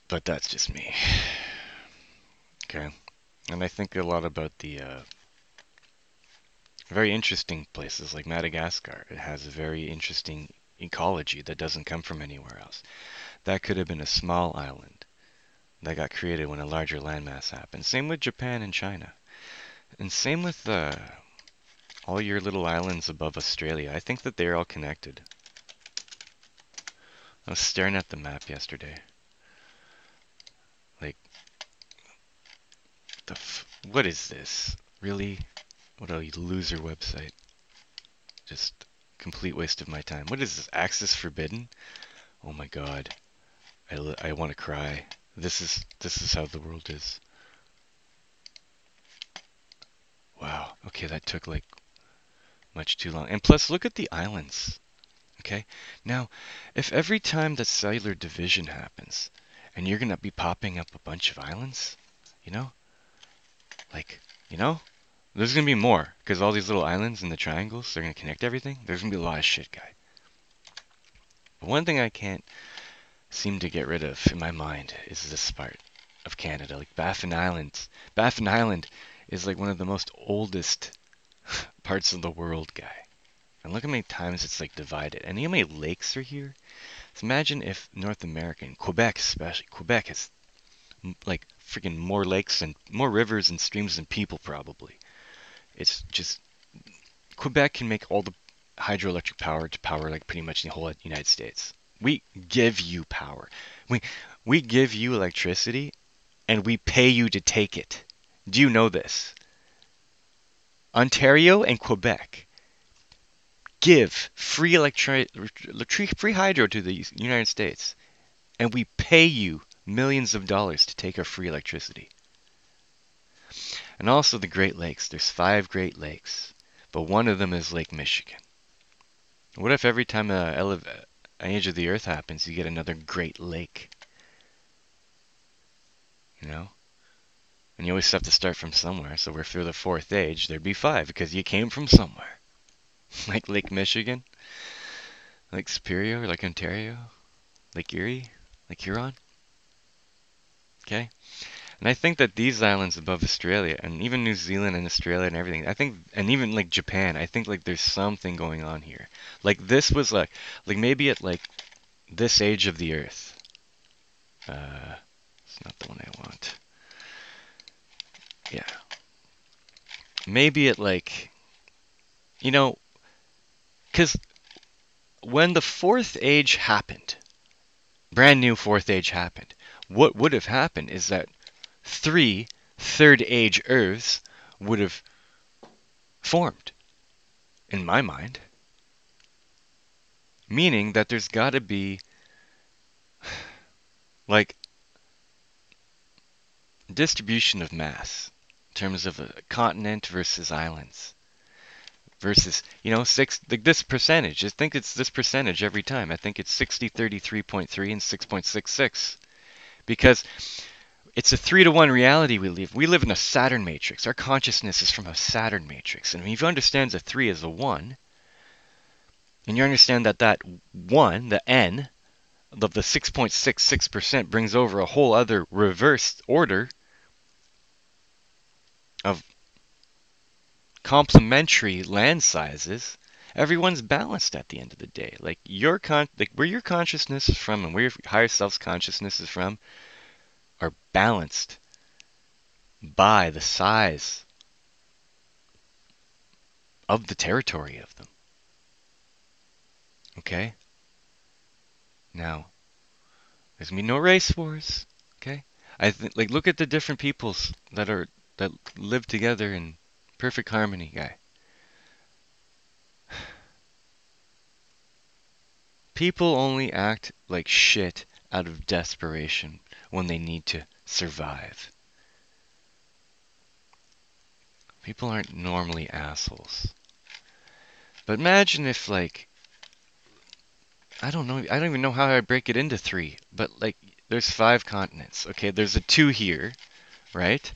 But that's just me. Okay. And I think a lot about the very interesting places like Madagascar. It has a very interesting ecology that doesn't come from anywhere else. That could have been a small island that got created when a larger landmass happened. Same with Japan and China. And same with all your little islands above Australia. I think that they're all connected. I was staring at the map yesterday. Like, what is this? Really? What a loser website. Just complete waste of my time. What is this? Access forbidden? Oh my god. I want to cry. This is how the world is. Wow. Okay, that took like much too long. And plus, look at the islands. Okay? Now, if every time that cellular division happens, and you're gonna be popping up a bunch of islands, you know? Like, you know? There's gonna be more, because all these little islands and the triangles, they're gonna connect everything. There's gonna be a lot of shit, guy. But one thing I can't seem to get rid of in my mind is this part of Canada, like Baffin Island. Baffin Island is like one of the most oldest parts of the world, guy. And look how many times it's like divided. And you know how many lakes are here? So imagine if North America, and Quebec especially, Quebec has like freaking more lakes and more rivers and streams than people probably. It's just Quebec can make all the hydroelectric power to power like pretty much the whole United States. We give you power. We we give you electricity and we pay you to take it. Do you know this? Ontario and Quebec give free hydro to the United States, and we pay you millions of dollars to take our free electricity. And also the Great Lakes. There's 5 Great Lakes, but one of them is Lake Michigan. What if every time an age of the Earth happens, you get another Great Lake? You know? And you always have to start from somewhere. So if you're the fourth age, there'd be 5 because you came from somewhere. Like Lake Michigan, Lake Superior, Lake Ontario, Lake Erie, Lake Huron. Okay? And I think that these islands above Australia, and even New Zealand and Australia and everything, I think, and even like Japan, I think like there's something going on here. Like this was like maybe at like this age of the Earth. It's not the one I want. Yeah. Maybe at like, you know, because when the fourth age happened, brand new fourth age happened, what would have happened is that 3 third age Earths would have formed, in my mind. Meaning that there's got to be like distribution of mass in terms of a continent versus islands versus, six, like this percentage. I think it's this percentage every time. I think it's 60, 33.3 and 6.66 because it's a 3-to-1 reality we live. We live in a Saturn matrix. Our consciousness is from a Saturn matrix. And if you understand a 3 as a 1, and you understand that that 1, the n, of the 6.66% brings over a whole other reversed order of complementary land sizes, everyone's balanced at the end of the day. Like like where your consciousness is from and where your higher self's consciousness is from are balanced by the size of the territory of them. Okay? Now, there's gonna be no race wars. Okay? I think like look at the different peoples that live together in perfect harmony, guy. People only act like shit out of desperation when they need to survive. People aren't normally assholes. But imagine if, like, I don't know, I don't even know how I break it into three, but, like, there's 5 continents. Okay, there's a 2 here, right?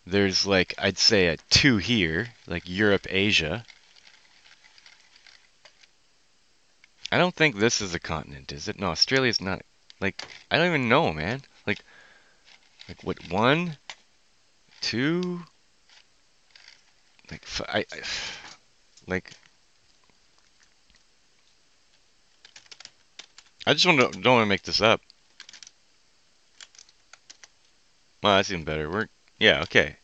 There's, like, I'd say a 2 here, like Europe, Asia. I don't think this is a continent, is it? No, Australia's not. Like, I don't even know, man. Like what, 1, 2, like, like, I just don't want to make this up. Well, that's even better. Yeah, okay.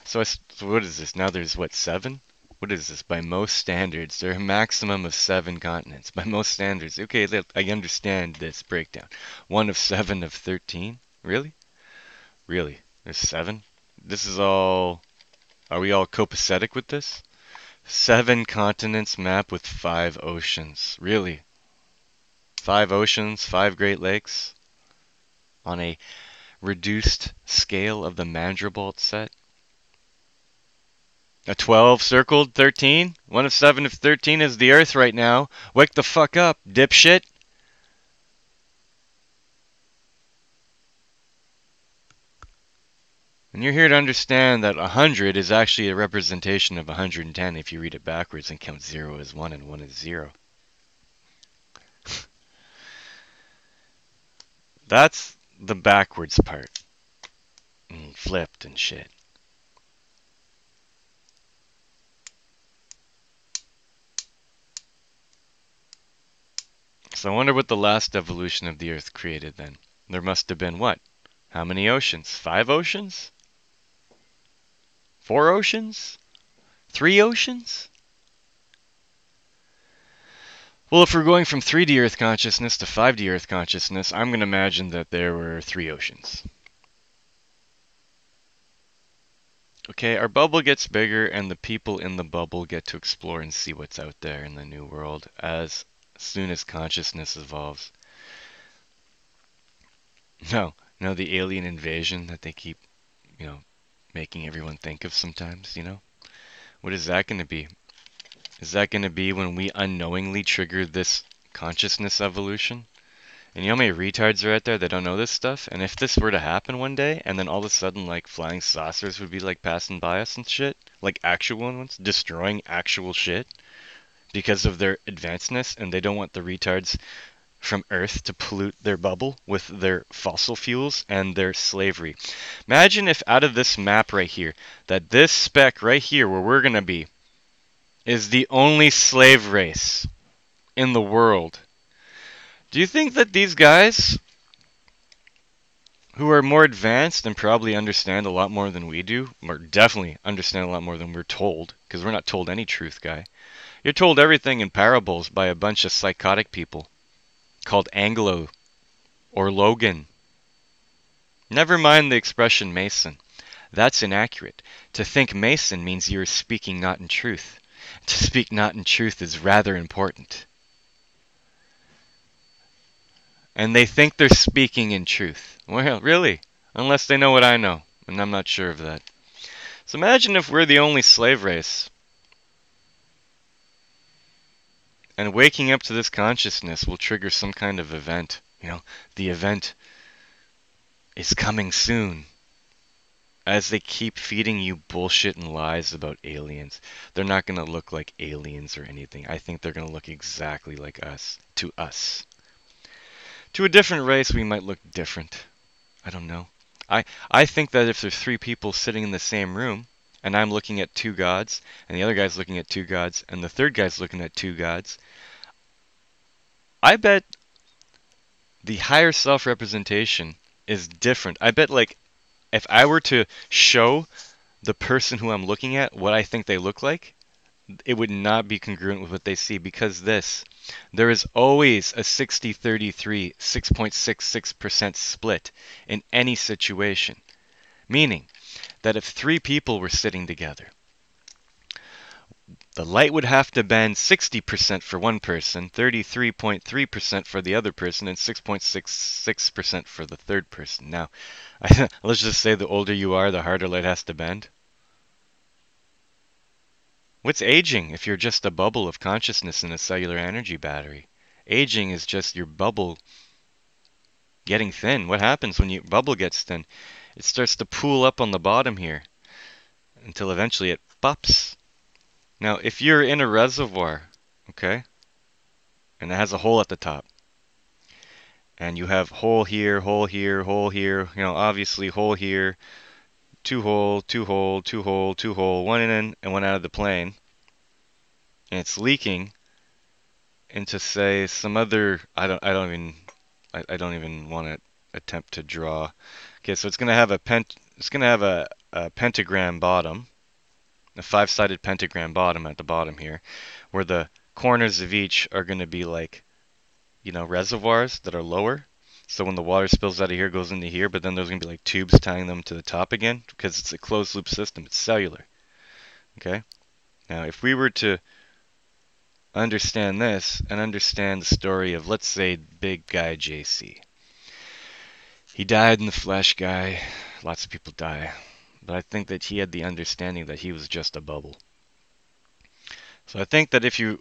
So what is this? Now there's what, 7? What is this? By most standards, there are a maximum of 7 continents. By most standards. Okay, I understand this breakdown. 1 of 7 of 13? Really? Really? There's 7? This is all. Are we all copacetic with this? 7 continents map with 5 oceans. Really? 5 oceans, 5 Great Lakes on a reduced scale of the Mandelbrot set? A 12 circled 13? 1 of 7 of 13 is the Earth right now. Wake the fuck up, dipshit. And you're here to understand that 100 is actually a representation of 110 if you read it backwards and count 0 as 1 and 1 as 0. That's the backwards part. And flipped and shit. So I wonder what the last evolution of the Earth created then. There must have been what? How many oceans? 5 oceans? 4 oceans? 3 oceans? Well, if we're going from 3D Earth consciousness to 5D Earth consciousness, I'm going to imagine that there were 3 oceans. Okay, our bubble gets bigger and the people in the bubble get to explore and see what's out there in the new world as soon as consciousness evolves. No, the alien invasion that they keep, you know, making everyone think of sometimes, What is that going to be? Is that going to be when we unknowingly trigger this consciousness evolution? And you know how many retards are out there that don't know this stuff? And if this were to happen one day, and then all of a sudden, like, flying saucers would be, like, passing by us and shit, like actual ones, destroying actual shit because of their advancedness, and they don't want the retards from Earth to pollute their bubble with their fossil fuels and their slavery. Imagine if out of this map right here, that this speck right here where we're going to be is the only slave race in the world. Do you think that these guys who are more advanced and probably understand a lot more than we do, or definitely understand a lot more than we're told, because we're not told any truth, guy. You're told everything in parables by a bunch of psychotic people called Anglo or Logan. Never mind the expression Mason. That's inaccurate. To think Mason means you're speaking not in truth. To speak not in truth is rather important. And they think they're speaking in truth. Well, really? Unless they know what I know, and I'm not sure of that. So imagine if we're the only slave race, and waking up to this consciousness will trigger some kind of event. The event is coming soon. As they keep feeding you bullshit and lies about aliens, they're not going to look like aliens or anything. I think they're going to look exactly like us. To us. To a different race, we might look different. I don't know. I think that if there's three people sitting in the same room, and I'm looking at two gods, and the other guy's looking at two gods, and the third guy's looking at two gods, I bet the higher self-representation is different. I bet, like, if I were to show the person who I'm looking at what I think they look like, it would not be congruent with what they see, because there is always a 60-33, 6.66% split in any situation. Meaning that if three people were sitting together, the light would have to bend 60% for one person, 33.3% for the other person, and 6.66% for the third person. Now, let's just say the older you are, the harder light has to bend. What's aging if you're just a bubble of consciousness in a cellular energy battery? Aging is just your bubble getting thin. What happens when your bubble gets thin? It starts to pool up on the bottom here until eventually it pops. Now, if you're in a reservoir, okay, and it has a hole at the top, and you have hole here, hole here, hole here, obviously hole here, two hole, two hole, two hole, two hole, one in and one out of the plane, and it's leaking into, say, some other, I don't even want to attempt to draw. Okay, so it's going to have a pentagram bottom, a five-sided pentagram bottom at the bottom here, where the corners of each are going to be like, reservoirs that are lower. So when the water spills out of here, it goes into here, but then there's going to be like tubes tying them to the top again, because it's a closed loop system. It's cellular. Okay? Now, if we were to understand this and understand the story of, let's say, big guy JC. He died in the flesh, guy. Lots of people die. But I think that he had the understanding that he was just a bubble. So I think that if you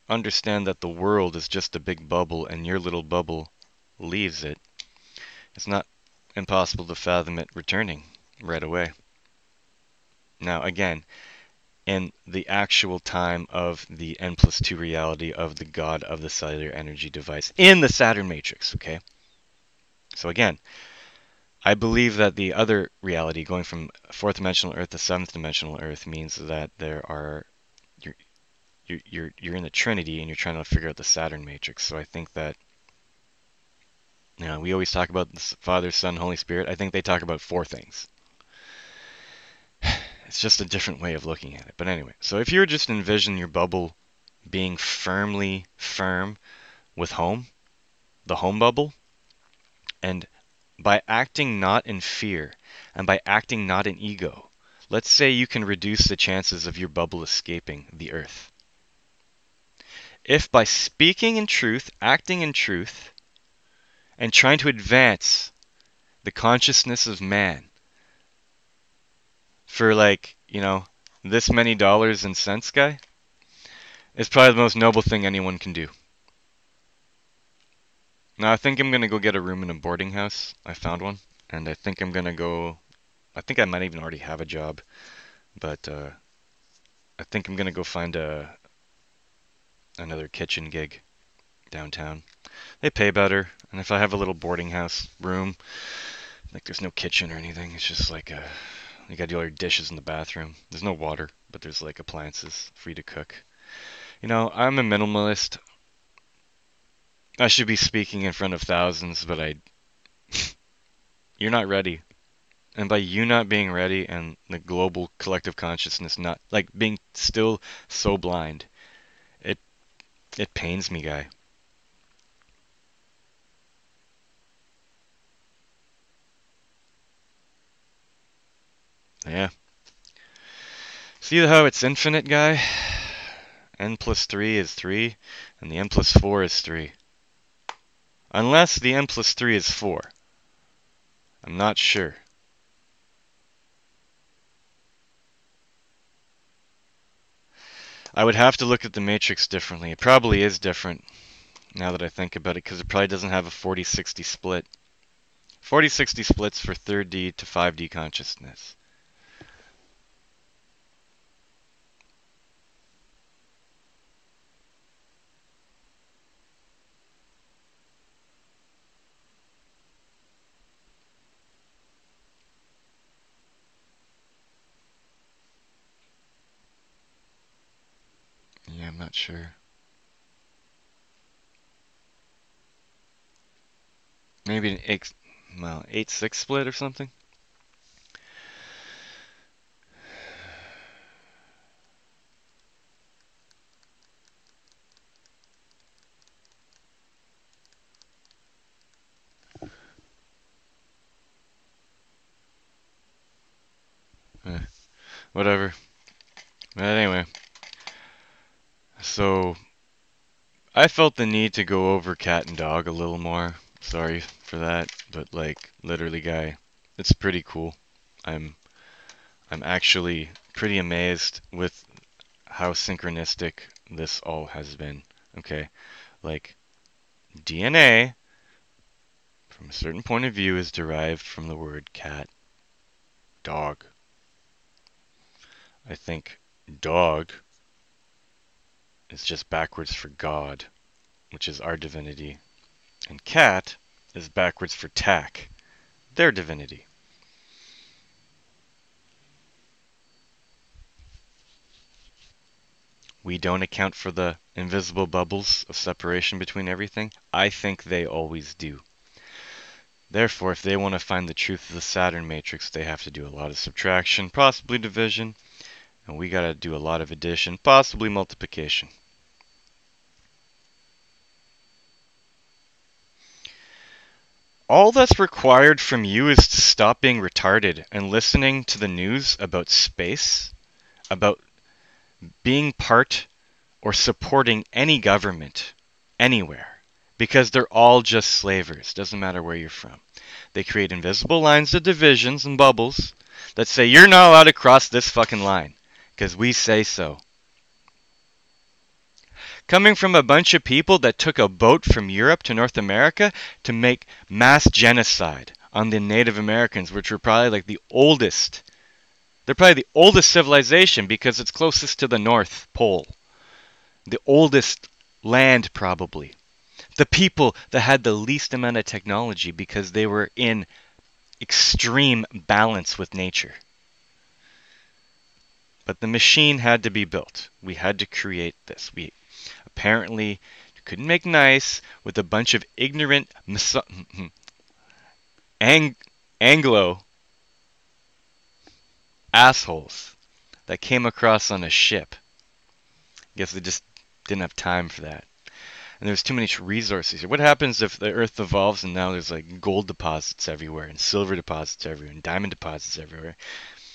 understand that the world is just a big bubble and your little bubble leaves it, it's not impossible to fathom it returning right away. Now, again, in the actual time of the N+2 reality of the God of the cellular energy device in the Saturn matrix, okay? So again, I believe that the other reality, going from fourth dimensional Earth to seventh dimensional Earth, means that you're in the Trinity and you're trying to figure out the Saturn matrix. So I think that we always talk about the Father, Son, Holy Spirit. I think they talk about four things. It's just a different way of looking at it. But anyway, so if you were just envision your bubble being firm with home, the home bubble, and by acting not in fear and by acting not in ego, let's say you can reduce the chances of your bubble escaping the earth. If by speaking in truth, acting in truth, and trying to advance the consciousness of man for this many dollars and cents, guy, is probably the most noble thing anyone can do. Now I think I'm going to go get a room in a boarding house. I found one. And I think I'm going to go, I think I might even already have a job. But I think I'm going to go find another kitchen gig downtown. They pay better. And if I have a little boarding house room, like there's no kitchen or anything. It's just like you got to do all your dishes in the bathroom. There's no water, but there's like appliances free to cook. I'm a minimalist. I should be speaking in front of thousands, but you're not ready. And by you not being ready and the global collective consciousness not, like, being still so blind, it pains me, guy. Yeah. See how it's infinite, guy? N+3 is 3, and the N+4 is 3. Unless the N+3 is 4. I'm not sure. I would have to look at the matrix differently. It probably is different now that I think about it, because it probably doesn't have a 40-60 split. 40-60 splits for 3D to 5D consciousness. Yeah, I'm not sure. Maybe an 8-6 split or something? Eh, whatever. But anyway, so I felt the need to go over cat and dog a little more. Sorry for that, but like literally, guy, it's pretty cool. I'm I'm actually pretty amazed with how synchronistic this all has been. Okay, like DNA from a certain point of view is derived from the word cat, dog. I think dog is just backwards for God, which is our divinity, and cat is backwards for tack, their divinity. We don't account for the invisible bubbles of separation between everything. I think they always do. Therefore, if they want to find the truth of the Saturn matrix, they have to do a lot of subtraction, possibly division, and we got to do a lot of addition, possibly multiplication. All that's required from you is to stop being retarded and listening to the news about space, about being part or supporting any government anywhere, because they're all just slavers. Doesn't matter where you're from. They create invisible lines of divisions and bubbles that say you're not allowed to cross this fucking line because we say so. Coming from a bunch of people that took a boat from Europe to North America to make mass genocide on the Native Americans, which were probably like the oldest. They're probably the oldest civilization because it's closest to the North Pole. The oldest land, probably. The people that had the least amount of technology because they were in extreme balance with nature. But the machine had to be built. We had to create this. We apparently couldn't make nice with a bunch of ignorant Anglo assholes that came across on a ship. I guess they just didn't have time for that. And there's too many resources here. What happens if the Earth evolves and now there's like gold deposits everywhere and silver deposits everywhere and diamond deposits everywhere?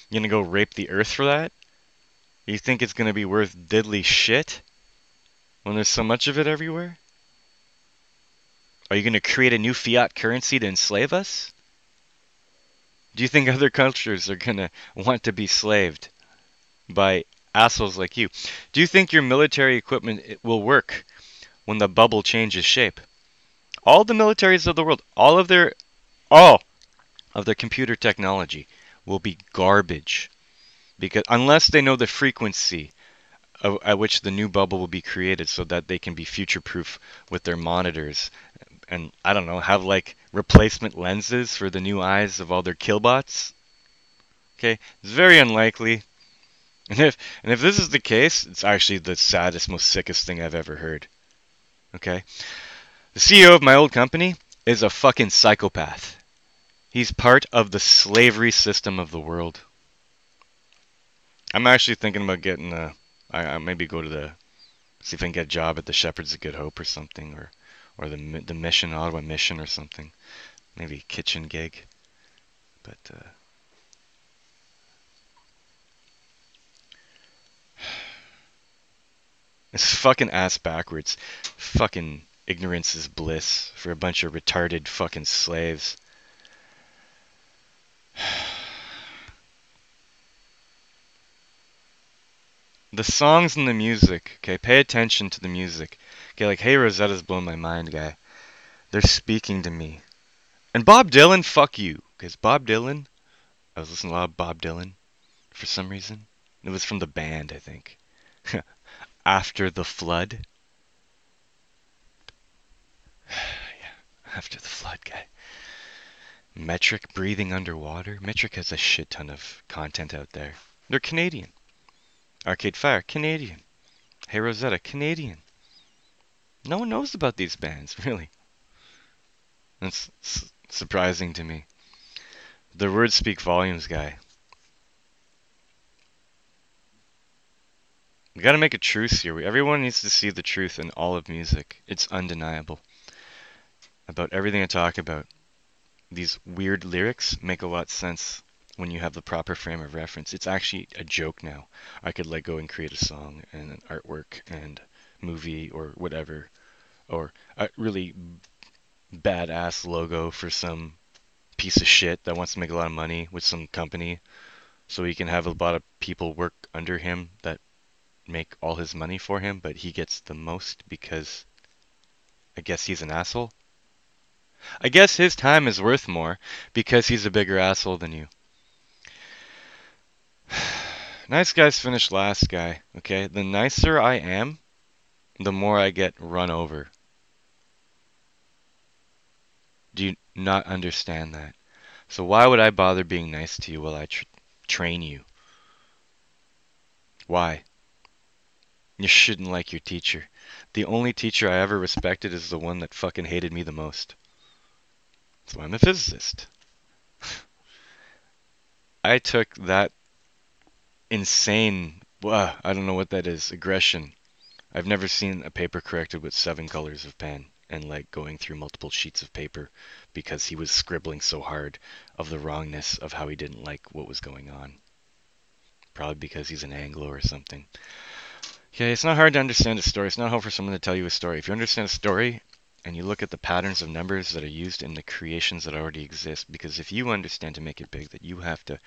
You gonna go rape the Earth for that? You think it's gonna be worth diddly shit when there's so much of it everywhere? Are you gonna create a new fiat currency to enslave us? Do you think other cultures are gonna want to be slaved by assholes like you? Do you think your military equipment will work when the bubble changes shape? All the militaries of the world, all of their computer technology will be garbage because unless they know the frequency at which the new bubble will be created so that they can be future proof with their monitors and I don't know, have like replacement lenses for the new eyes of all their killbots. Okay, it's very unlikely. And if this is the case, it's actually the saddest, most sickest thing I've ever heard. Okay, the CEO of my old company is a fucking psychopath. He's part of the slavery system of the world. I'm actually thinking about getting I maybe go to see if I can get a job at the Shepherds of Good Hope or something, or the mission, Ottawa mission or something. Maybe a kitchen gig. But it's fucking ass backwards. Fucking ignorance is bliss for a bunch of retarded fucking slaves. The songs and the music, okay? Pay attention to the music. Okay, like Hey Rosetta's blown my mind, guy. They're speaking to me. And Bob Dylan, fuck you. Because Bob Dylan, I was listening to a lot of Bob Dylan for some reason. It was from the band, I think. After the Flood. Yeah, After the Flood, guy. Metric breathing underwater. Metric has a shit ton of content out there. They're Canadian. Arcade Fire, Canadian. Hey Rosetta, Canadian. No one knows about these bands, really. That's surprising to me. The words speak volumes, guy. We gotta make a truce here. Everyone needs to see the truth in all of music. It's undeniable. About everything I talk about. These weird lyrics make a lot of sense when you have the proper frame of reference. It's actually a joke now. I could let go and create a song and an artwork and movie or whatever, or a really badass logo for some piece of shit that wants to make a lot of money with some company, so he can have a lot of people work under him that make all his money for him, but he gets the most because I guess he's an asshole. I guess his time is worth more because he's a bigger asshole than you. Nice guys finish last, guy. Okay, the nicer I am, the more I get run over. Do you not understand that? So why would I bother being nice to you while I train you? Why? You shouldn't like your teacher. The only teacher I ever respected is the one that fucking hated me the most. That's why I'm a physicist. I took that insane, I don't know what that is, aggression. I've never seen a paper corrected with 7 colors of pen and like going through multiple sheets of paper because he was scribbling so hard of the wrongness of how he didn't like what was going on. Probably because he's an Anglo or something. Okay, it's not hard to understand a story. It's not hard for someone to tell you a story. If you understand a story and you look at the patterns of numbers that are used in the creations that already exist, because if you understand to make it big that you have to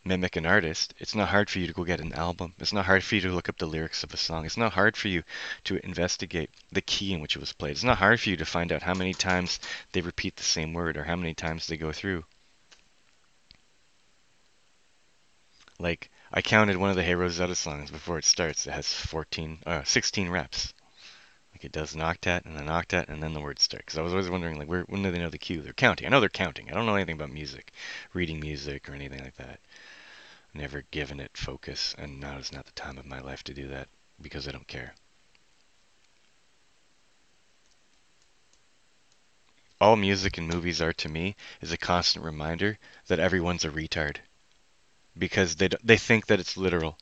mimic an artist, it's not hard for you to go get an album. It's not hard for you to look up the lyrics of a song. It's not hard for you to investigate the key in which it was played. It's not hard for you to find out how many times they repeat the same word or how many times they go through. Like, I counted one of the Hey Rosetta songs before it starts. It has 16 reps. Like it does an octet and an octet and then the words start. Because I was always wondering, like, when do they know the cue? They're counting. I know they're counting. I don't know anything about music, reading music or anything like that. Never given it focus, and now is not the time of my life to do that because I don't care. All music and movies are to me is a constant reminder that everyone's a retard because they think that it's literal.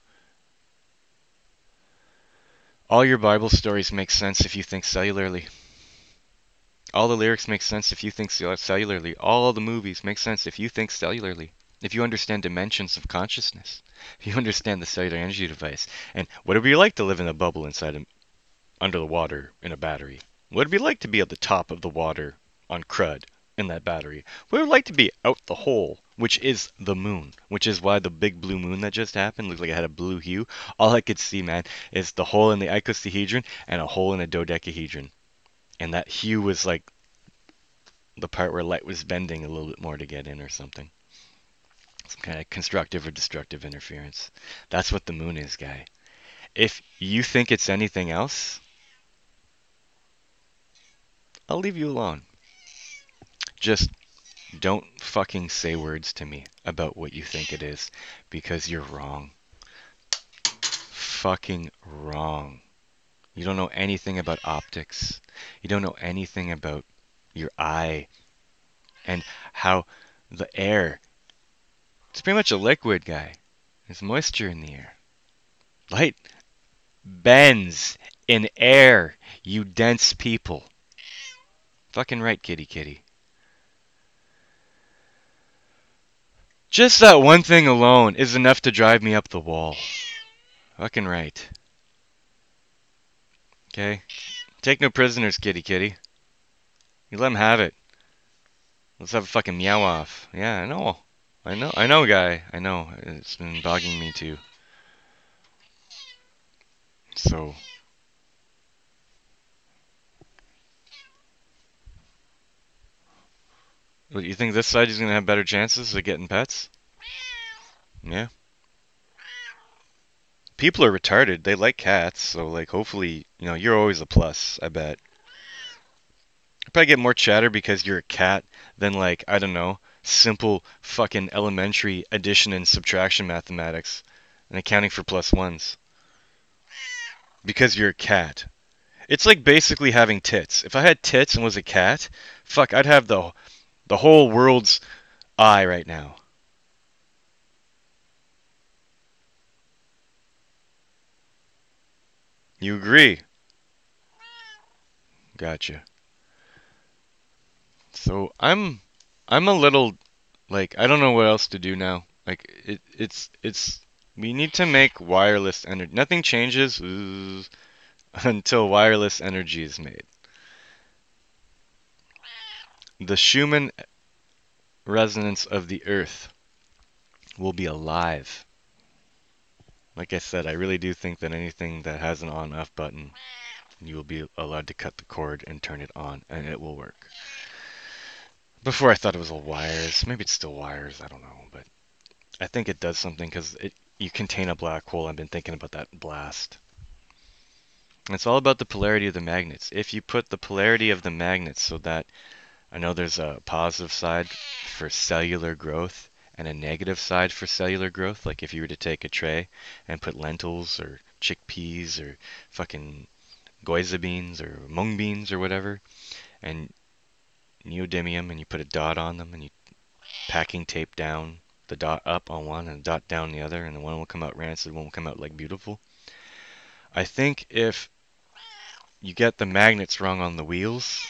All your Bible stories make sense if you think cellularly. All the lyrics make sense if you think cellularly. All the movies make sense if you think cellularly. If you understand dimensions of consciousness, if you understand the cellular energy device, and what would it be like to live in a bubble under the water in a battery? What would it be like to be at the top of the water on crud in that battery? What would it like to be out the hole, which is the moon, which is why the big blue moon that just happened looked like it had a blue hue. All I could see, man, is the hole in the icosahedron and a hole in a dodecahedron. And that hue was like the part where light was bending a little bit more to get in or something. Some kind of constructive or destructive interference. That's what the moon is, guy. If you think it's anything else, I'll leave you alone. Just don't fucking say words to me about what you think it is, because you're wrong. Fucking wrong. You don't know anything about optics. You don't know anything about your eye and how the air, it's pretty much a liquid, guy. There's moisture in the air. Light bends in air, you dense people. Fucking right, kitty kitty. Just that one thing alone is enough to drive me up the wall. Fucking right. Okay? Take no prisoners, kitty kitty. You let him have it. Let's have a fucking meow off. Yeah, I know. I know, guy. I know. It's been bugging me too. So, you think this side is gonna have better chances of getting pets? Yeah. People are retarded. They like cats, so like hopefully, you're always a plus, I bet. You probably get more chatter because you're a cat than like, I don't know, simple fucking elementary addition and subtraction mathematics and accounting for plus ones. Because you're a cat. It's like basically having tits. If I had tits and was a cat, fuck, I'd have the whole world's eye right now. You agree? Gotcha. So I'm a little like I don't know what else to do now. Like it's we need to make wireless energy. Nothing changes until wireless energy is made. The Schumann resonance of the Earth will be alive. Like I said, I really do think that anything that has an on-off button, you will be allowed to cut the cord and turn it on, and it will work. Before I thought it was all wires. Maybe it's still wires. I don't know, but I think it does something because you contain a black hole. I've been thinking about that blast. It's all about the polarity of the magnets. If you put the polarity of the magnets so that I know there's a positive side for cellular growth and a negative side for cellular growth. Like if you were to take a tray and put lentils or chickpeas or fucking goiza beans or mung beans or whatever, and neodymium, and you put a dot on them, and you packing tape down the dot up on one and the dot down the other, and the one will come out rancid, one will come out like beautiful. I think if you get the magnets wrong on the wheels,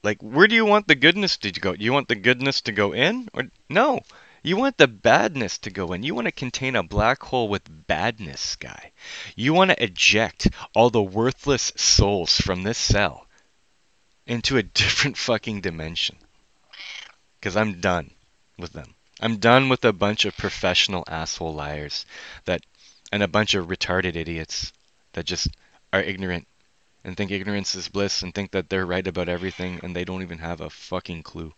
like, where do you want the goodness to go? You want the goodness to go in? Or no, you want the badness to go in. You want to contain a black hole with badness, guy. You want to eject all the worthless souls from this cell into a different fucking dimension. Because I'm done with them. I'm done with a bunch of professional asshole liars that and a bunch of retarded idiots that just are ignorant and think ignorance is bliss and think that they're right about everything and they don't even have a fucking clue.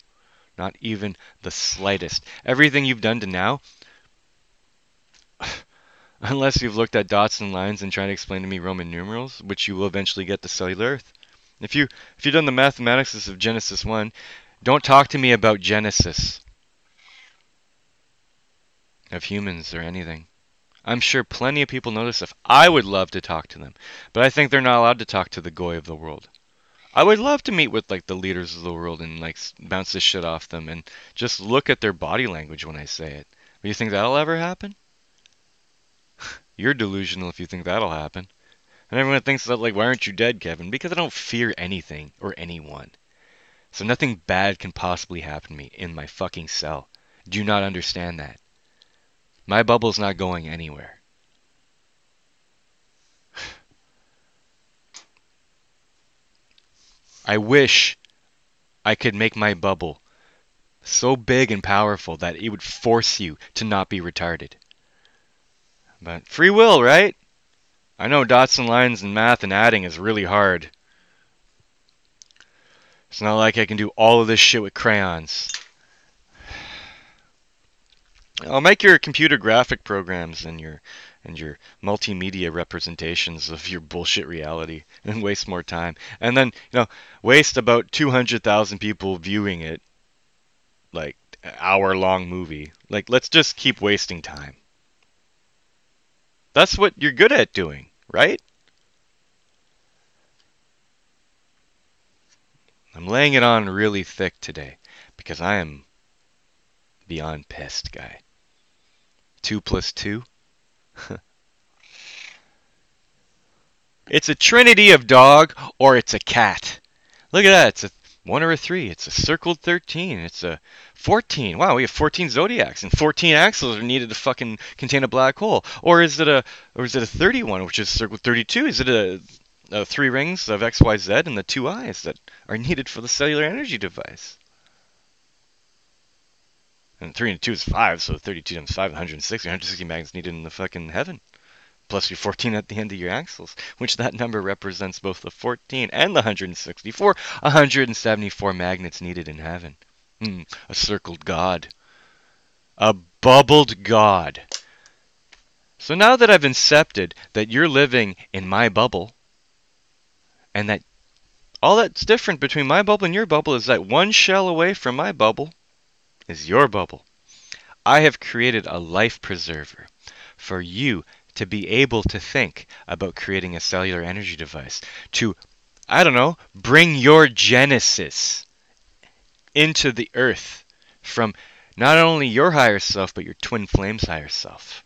Not even the slightest. Everything you've done to now, unless you've looked at dots and lines and trying to explain to me Roman numerals, which you will eventually get to cellular Earth. If you've done the mathematics of Genesis 1, don't talk to me about Genesis of humans or anything. I'm sure plenty of people know this stuff. I would love to talk to them, but I think they're not allowed to talk to the goy of the world. I would love to meet with like the leaders of the world and like bounce this shit off them and just look at their body language when I say it. But you think that'll ever happen? You're delusional if you think that'll happen. And everyone thinks that like, why aren't you dead, Kevin? Because I don't fear anything or anyone. So nothing bad can possibly happen to me in my fucking cell. Do you not understand that? My bubble's not going anywhere. I wish I could make my bubble so big and powerful that it would force you to not be retarded. But free will, right? I know dots and lines and math and adding is really hard. It's not like I can do all of this shit with crayons. I'll make your computer graphic programs and your multimedia representations of your bullshit reality and waste more time. And then, waste about 200,000 people viewing it like hour-long movie. Like let's just keep wasting time. That's what you're good at doing, right? I'm laying it on really thick today because I am beyond pissed, guy. 2 plus 2? It's a trinity of dog or it's a cat. Look at that. It's a 1 or a 3. It's a circled 13. It's a 14. Wow, we have 14 zodiacs and 14 axles are needed to fucking contain a black hole. Or is it a 31, which is circled 32? Is it a 3 rings of XYZ and the 2 eyes that are needed for the cellular energy device? And 3 and 2 is 5, so 32 times 5, 160. 160 magnets needed in the fucking heaven. Plus your 14 at the end of your axles, which that number represents both the 14 and the 164. 174 magnets needed in heaven. A circled God. A bubbled God. So now that I've incepted that you're living in my bubble, and that all that's different between my bubble and your bubble is that one shell away from my bubble is your bubble. I have created a life preserver for you to be able to think about creating a cellular energy device to, I don't know, bring your genesis into the earth from not only your higher self, but your twin flame's higher self.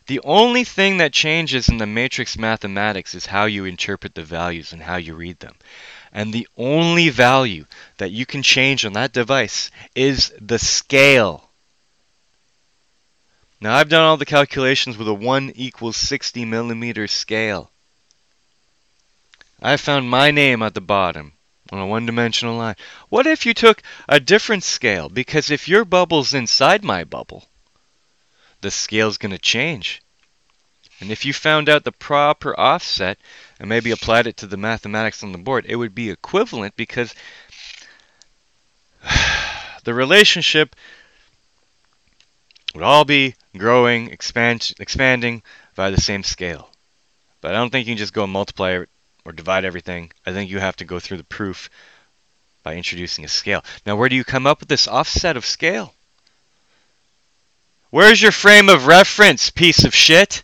The only thing that changes in the matrix mathematics is how you interpret the values and how you read them. And the only value that you can change on that device is the scale. Now, I've done all the calculations with a 1 equals 60 millimeter scale. I found my name at the bottom on a one-dimensional line. What if you took a different scale? Because if your bubble's inside my bubble, the scale's going to change. And if you found out the proper offset and maybe applied it to the mathematics on the board, it would be equivalent because the relationship would all be growing, expanding via the same scale. But I don't think you can just go and multiply or divide everything. I think you have to go through the proof by introducing a scale. Now, where do you come up with this offset of scale? Where's your frame of reference, piece of shit?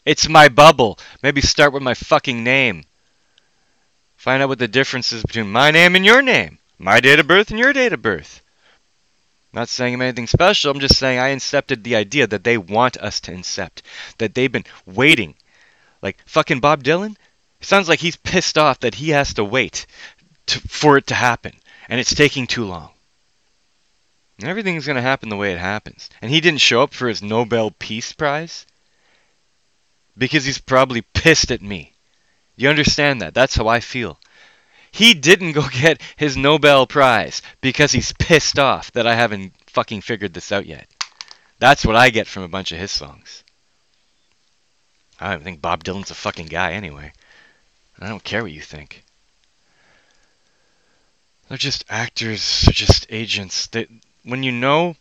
It's my bubble. Maybe start with my fucking name. Find out what the difference is between my name and your name. My date of birth and your date of birth. I'm not saying I'm anything special. I'm just saying I incepted the idea that they want us to incept. That they've been waiting. Like fucking Bob Dylan? It sounds like he's pissed off that he has to wait for it to happen. And it's taking too long. And everything's going to happen the way it happens. And he didn't show up for his Nobel Peace Prize because he's probably pissed at me. You understand that? That's how I feel. He didn't go get his Nobel Prize because he's pissed off that I haven't fucking figured this out yet. That's what I get from a bunch of his songs. I don't think Bob Dylan's a fucking guy anyway. I don't care what you think. They're just actors, they're just agents. When you know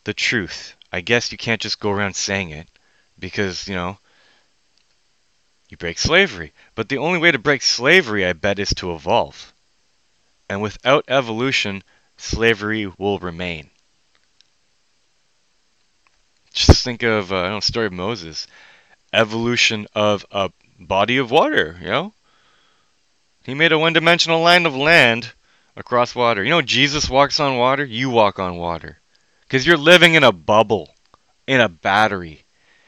the truth, I guess you can't just go around saying it because, you break slavery. But the only way to break slavery, I bet, is to evolve. And without evolution, slavery will remain. Just think of, the story of Moses. Evolution of a body of water, He made a one-dimensional line of land across water. Jesus walks on water, you walk on water. Because you're living in a bubble, in a battery.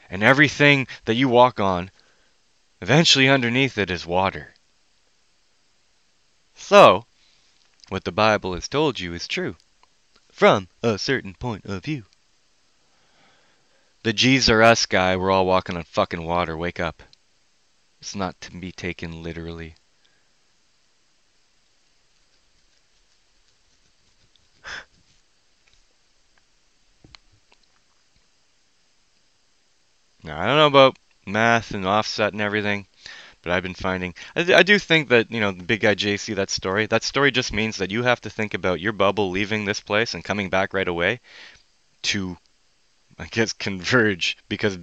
And everything that you walk on, eventually underneath it is water. So, what the Bible has told you is true. From a certain point of view. The G's are us guy, we're all walking on fucking water, wake up. It's not to be taken literally. Now, I don't know about math and offset and everything, but I've been finding, I do think that, the big guy JC, that story just means that you have to think about your bubble leaving this place and coming back right away to, I guess, converge, because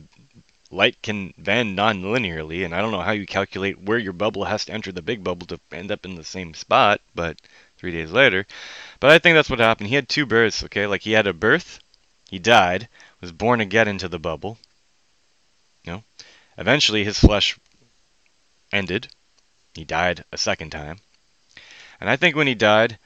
light can bend non-linearly, and I don't know how you calculate where your bubble has to enter the big bubble to end up in the same spot, but 3 days later. But I think that's what happened. He had two births, okay? Like, he had a birth, he died, was born again into the bubble. Eventually his flesh ended. He died a second time. And I think when he died,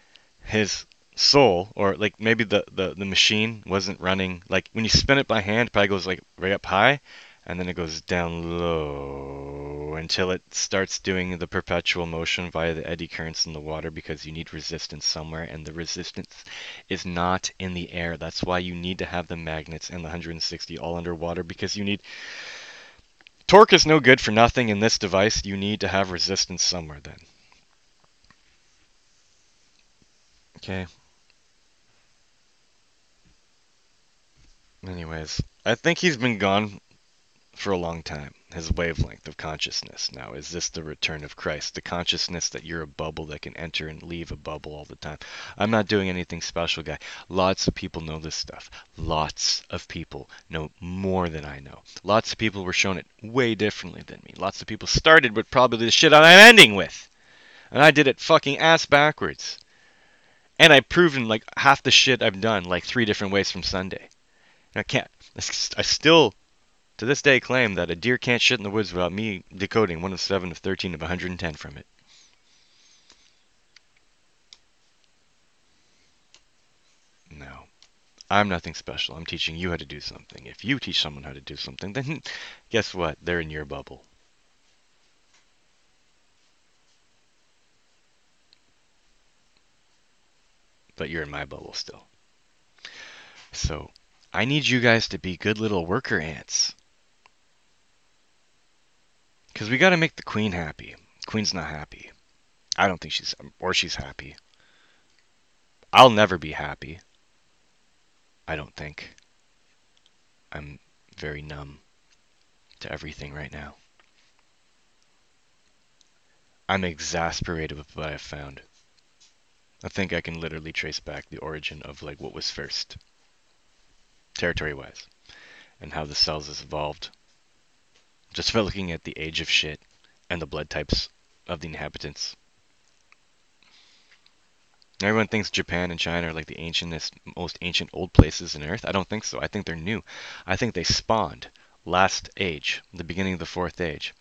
his soul, or like maybe the machine wasn't running. Like when you spin it by hand, it probably goes like right up high, and then it goes down low until it starts doing the perpetual motion via the eddy currents in the water, because you need resistance somewhere, and the resistance is not in the air. That's why you need to have the magnets and the 160 all underwater, because you need... Torque is no good for nothing in this device. You need to have resistance somewhere then. Okay. Anyways, I think he's been gone for a long time. His wavelength of consciousness now. Is this the return of Christ? The consciousness that you're a bubble that can enter and leave a bubble all the time. I'm not doing anything special, guy. Lots of people know this stuff. Lots of people know more than I know. Lots of people were shown it way differently than me. Lots of people started with probably the shit I'm ending with. And I did it fucking ass backwards. And I've proven like half the shit I've done like 3 different ways from Sunday. And I can't. I still to this day claim that a deer can't shit in the woods without me decoding 1 of 7 of 13 of 110 from it. No. I'm nothing special. I'm teaching you how to do something. If you teach someone how to do something, then guess what? They're in your bubble. But you're in my bubble still. So, I need you guys to be good little worker ants. Because we gotta make the queen happy. Queen's not happy. I don't think she's happy. I'll never be happy. I don't think. I'm very numb to everything right now. I'm exasperated with what I've found. I think I can literally trace back the origin of like what was first, territory-wise, and how the cells has evolved. Just by looking at the age of shit and the blood types of the inhabitants. Everyone thinks Japan and China are like the ancientest, most ancient old places in Earth. I don't think so. I think they're new. I think they spawned last age, the beginning of the fourth age.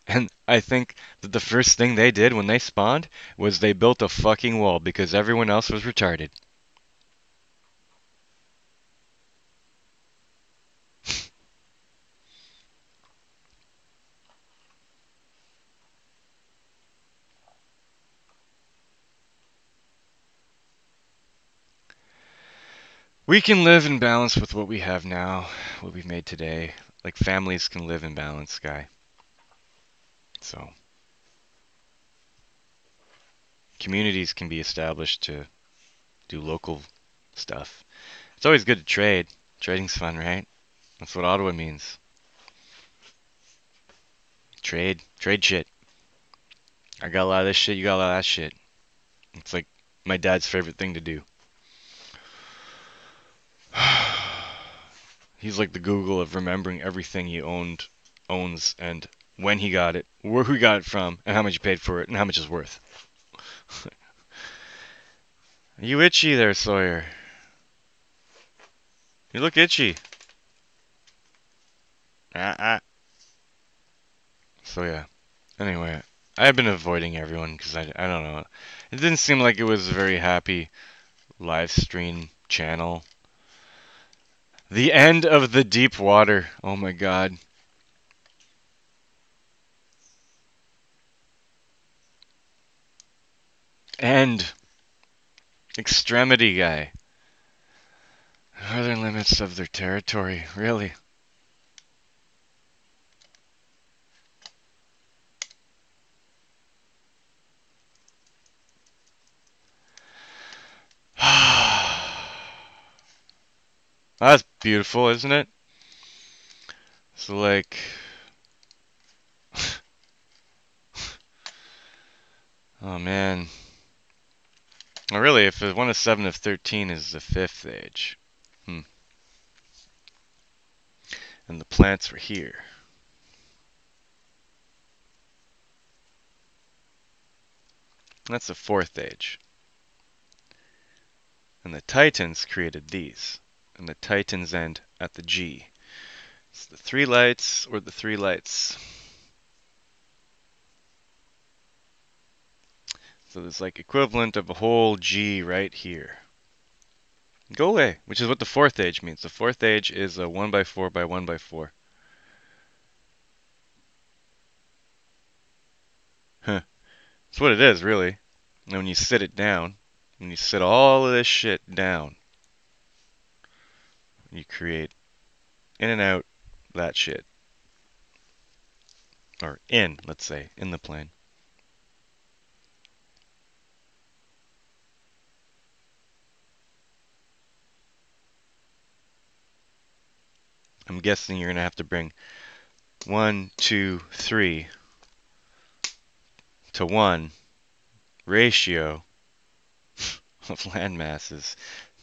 And I think that the first thing they did when they spawned was they built a fucking wall because everyone else was retarded. We can live in balance with what we have now, what we've made today. Like families can live in balance, guy. So communities can be established to do local stuff. It's always good to trade. Trading's fun, right? That's what Ottawa means. Trade. Trade shit. I got a lot of this shit, you got a lot of that shit. It's like my dad's favorite thing to do. He's like the Google of remembering everything he owns, and when he got it, where he got it from, and how much he paid for it, and how much it's worth. Are you itchy there, Sawyer? You look itchy. Ah. So yeah. Anyway, I've been avoiding everyone because I don't know. It didn't seem like it was a very happy live stream channel. The end of the deep water. Oh my god. End. Extremity guy. Northern limits of their territory. Really? That's beautiful, isn't it? So like oh man. Oh, really, if 1 of 7 of 13 is the 5th age. Hmm. And the plants were here. That's the 4th age. And the Titans created these. And the Titans end at the G. It's the 3 lights or the 3 lights. So there's like equivalent of a whole G right here. Go away, which is what the 4th age means. The 4th age is a 1 by 4 by 1 by 4. Huh. That's what it is, really. And when you sit it down, when you sit all of this shit down, you create in and out that shit. Or in, let's say, in the plane. I'm guessing you're gonna have to bring 1, 2, 3 to 1 ratio of land masses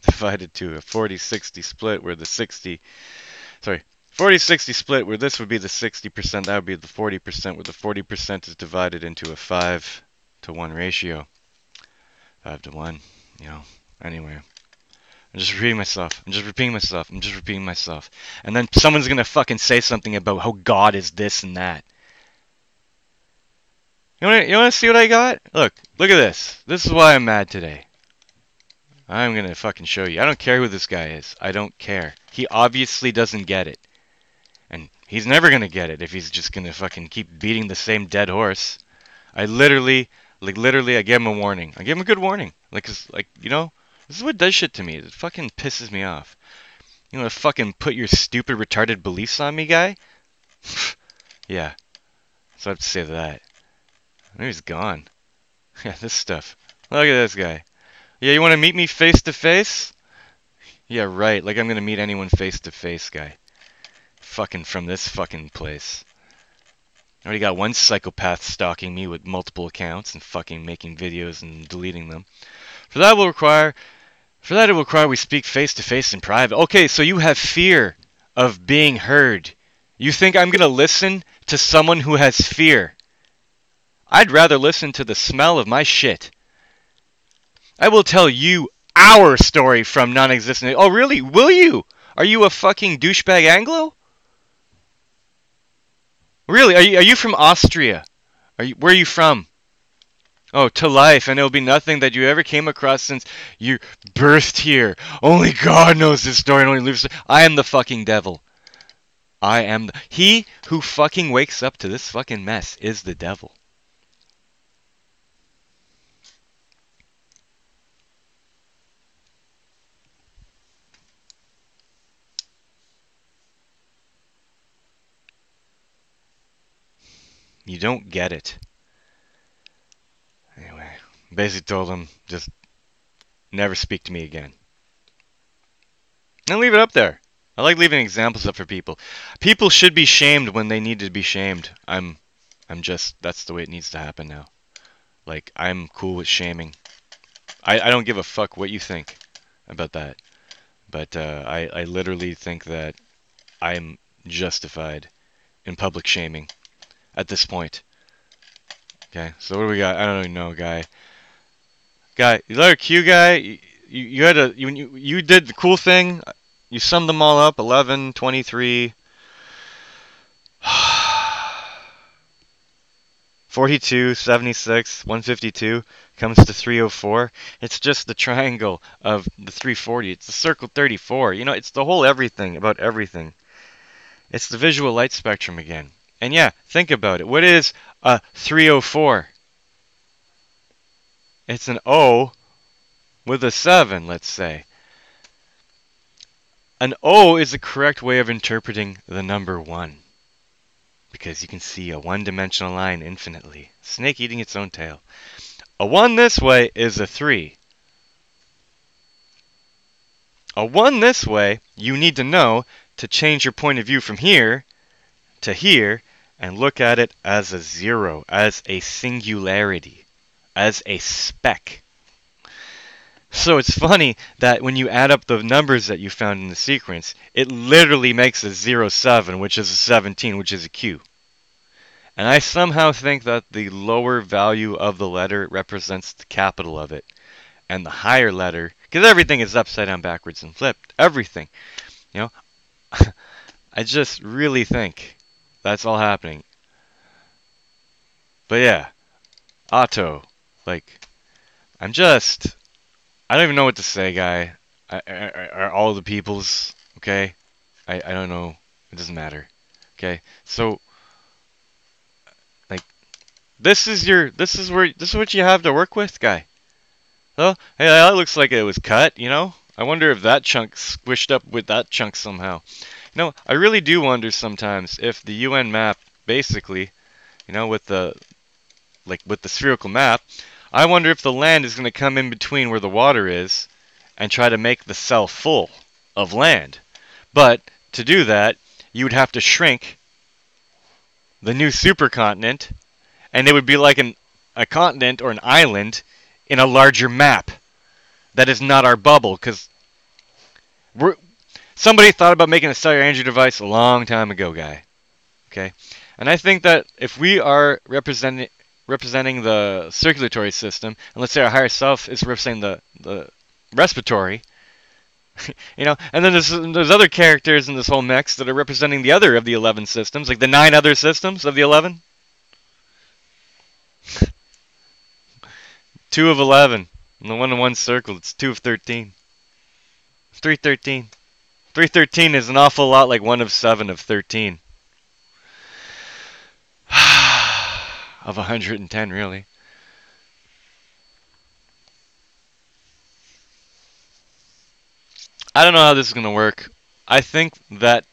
divided to a 40-60 split where the 40-60 split where this would be the 60%, that would be the 40%, where the 40% is divided into a 5 to 1 ratio. 5 to 1, Anyway, I'm just repeating myself. I'm just repeating myself. I'm just repeating myself. And then someone's gonna fucking say something about how God is this and that. You wanna see what I got? Look at this. This is why I'm mad today. I'm gonna fucking show you. I don't care who this guy is. I don't care. He obviously doesn't get it. And he's never gonna get it if he's just gonna fucking keep beating the same dead horse. I literally, I gave him a warning. I gave him a good warning. This is what does shit to me. It fucking pisses me off. You wanna fucking put your stupid, retarded beliefs on me, guy? Yeah. So I have to say to that. Maybe he's gone. Yeah, this stuff. Look at this guy. Yeah, you wanna meet me face to face? Yeah, right. Like I'm gonna meet anyone face to face, guy. Fucking from this fucking place. I already got one psychopath stalking me with multiple accounts and fucking making videos and deleting them. For that it will require we speak face to face in private. Okay, so you have fear of being heard. You think I'm gonna listen to someone who has fear? I'd rather listen to the smell of my shit. I will tell you our story from non-existent. Oh, really? Will you? Are you a fucking douchebag Anglo? Really? Are you from Austria? Where are you from? Oh, to life, and it'll be nothing that you ever came across since you birthed here. Only God knows this story and only lives. I am the fucking devil. He who fucking wakes up to this fucking mess is the devil. You don't get it. Anyway, basically told him, just never speak to me again. And leave it up there. I like leaving examples up for people. People should be shamed when they need to be shamed. That's the way it needs to happen now. Like, I'm cool with shaming. I don't give a fuck what you think about that. But I literally think that I'm justified in public shaming at this point. Okay, so what do we got? I don't even know, guy. You letter Q guy. You did the cool thing. You summed them all up. 11, 23, 42, 76, 152 comes to 304. It's just the triangle of the 340. It's the circle 34. It's the whole everything about everything. It's the visual light spectrum again. And yeah, think about it. What is a 304? It's an O with a 7, let's say. An O is the correct way of interpreting the number 1. Because you can see a one-dimensional line infinitely. Snake eating its own tail. A 1 this way is a 3. A 1 this way, you need to know to change your point of view from here to here and look at it as a 0, as a singularity, as a speck. So it's funny that when you add up the numbers that you found in the sequence, it literally makes a 07, which is a 17, which is a Q. And I somehow think that the lower value of the letter represents the capital of it. And the higher letter, because everything is upside down, backwards, and flipped. Everything. I just really think that's all happening. But yeah, Otto, I don't even know what to say, guy. Are all the peoples, okay? I don't know. It doesn't matter. Okay? So, this is what you have to work with, guy. Oh, hey, that looks like it was cut, I wonder if that chunk squished up with that chunk somehow. I really do wonder sometimes if the UN map, basically, with the spherical map, I wonder if the land is going to come in between where the water is and try to make the cell full of land. But to do that, you would have to shrink the new supercontinent, and it would be like a continent or an island in a larger map that is not our bubble, because we're somebody thought about making a cellular energy device a long time ago, guy. Okay, and I think that if we are representing the circulatory system, and let's say our higher self is representing the respiratory, and then there's other characters in this whole mix that are representing the other of the 11 systems, like the 9 other systems of the 11. 2 of 11. And the 1 in 1 circle, it's 2 of 13. 313. 313 is an awful lot like 1 of 7 of 13. Of 110, really. I don't know how this is going to work. I think that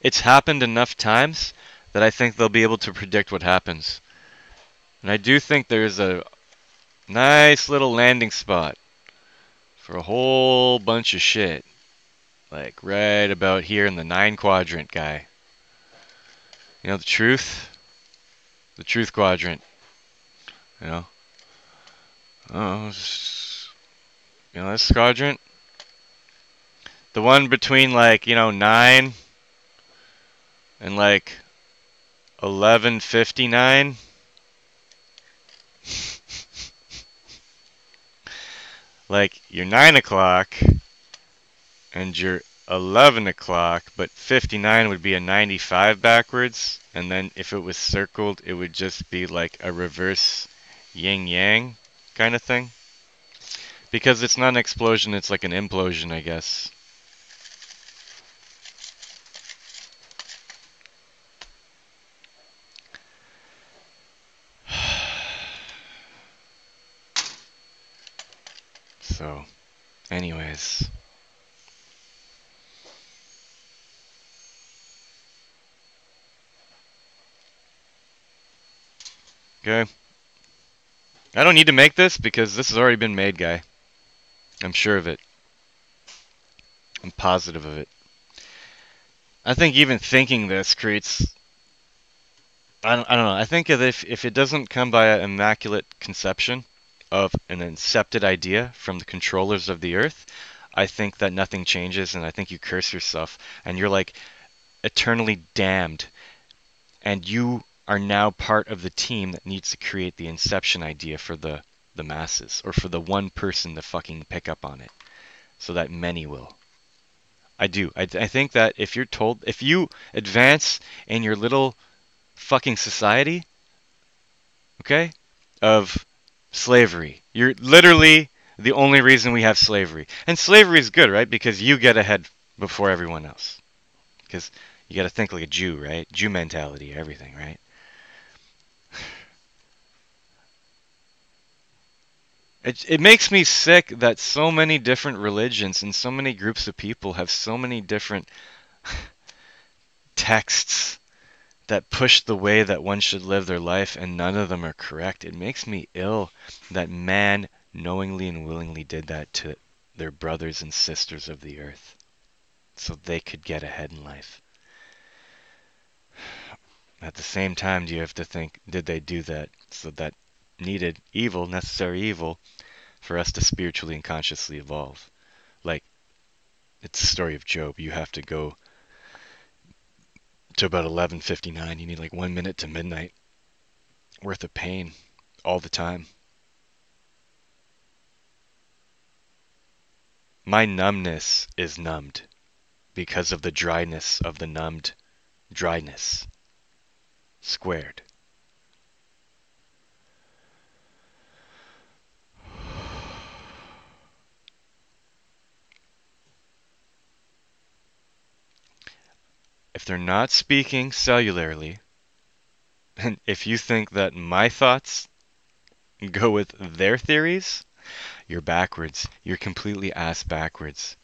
it's happened enough times that I think they'll be able to predict what happens. And I do think there's a nice little landing spot for a whole bunch of shit. Like right about here in the 9 quadrant, guy. You know, the truth? The truth quadrant. You know? Oh, this quadrant? The one between, like, 9 and, like, 11:59. Like, you're 9 o'clock and you're 11 o'clock, but 59 would be a 95 backwards, and then if it was circled, it would just be like a reverse yin-yang kind of thing. Because it's not an explosion, it's like an implosion, I guess. So, anyways. Okay. I don't need to make this because this has already been made, guy. I'm sure of it. I'm positive of it. I think even thinking this creates. I don't know. I think if it doesn't come by an immaculate conception of an incepted idea from the controllers of the earth, I think that nothing changes, and I think you curse yourself, and you're like eternally damned, and you are now part of the team that needs to create the inception idea for the masses, or for the one person to fucking pick up on it, so that many will. I do. I think that if you advance in your little fucking society, okay, of slavery, you're literally the only reason we have slavery. And slavery is good, right? Because you get ahead before everyone else. Because you got to think like a Jew, right? Jew mentality, everything, right? It makes me sick that so many different religions and so many groups of people have so many different texts that push the way that one should live their life, and none of them are correct. It makes me ill that man knowingly and willingly did that to their brothers and sisters of the earth so they could get ahead in life. At the same time, do you have to think, did they do that so that needed evil, necessary evil, for us to spiritually and consciously evolve? Like, it's the story of Job. You have to go to about 11:59. You need like 1 minute to midnight worth of pain all the time. My numbness is numbed because of the dryness of the numbed dryness squared. If they're not speaking cellularly, and if you think that my thoughts go with their theories, you're backwards. You're completely ass backwards.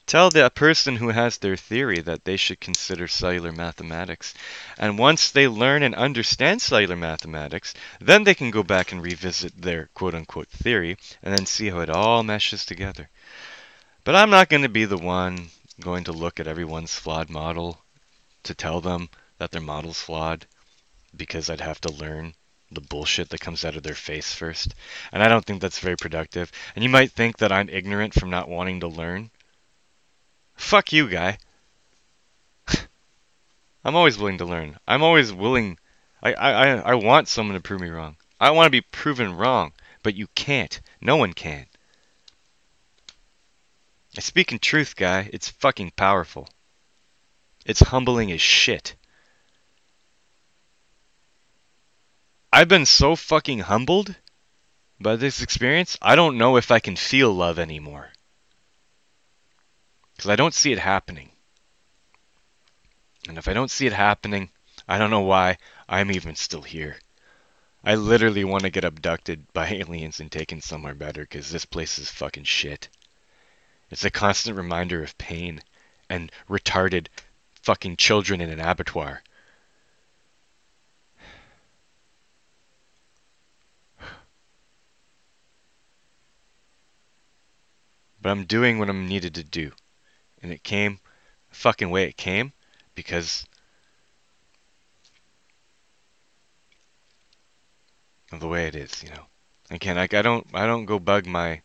Tell the person who has their theory that they should consider cellular mathematics. And once they learn and understand cellular mathematics, then they can go back and revisit their quote unquote theory and then see how it all meshes together. But I'm not going to be the one going to look at everyone's flawed model to tell them that their model's flawed because I'd have to learn the bullshit that comes out of their face first. And I don't think that's very productive. And you might think that I'm ignorant from not wanting to learn. Fuck you, guy. I'm always willing to learn. I'm always willing. I want someone to prove me wrong. I want to be proven wrong, but you can't. No one can. I speak in truth, guy. It's fucking powerful. It's humbling as shit. I've been so fucking humbled by this experience, I don't know if I can feel love anymore. Because I don't see it happening. And if I don't see it happening, I don't know why I'm even still here. I literally want to get abducted by aliens and taken somewhere better because this place is fucking shit. It's a constant reminder of pain and retarded fucking children in an abattoir. But I'm doing what I'm needed to do. And it came the fucking way it came because of the way it is, you know. Again, I don't go bug my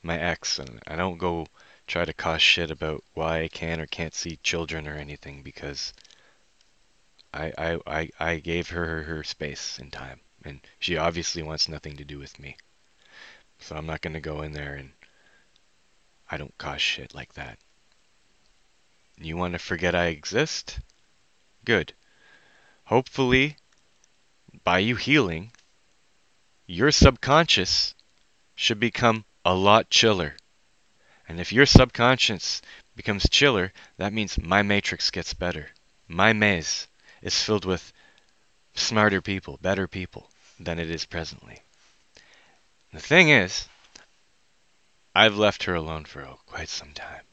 ex, and I don't go try to cause shit about why I can or can't see children or anything because I gave her space and time, and she obviously wants nothing to do with me. So I'm not gonna go in there and I don't cause shit like that. You want to forget I exist? Good. Hopefully, by you healing, your subconscious should become a lot chiller. And if your subconscious becomes chiller, that means my matrix gets better. My maze is filled with smarter people, better people than it is presently. The thing is, I've left her alone for quite some time.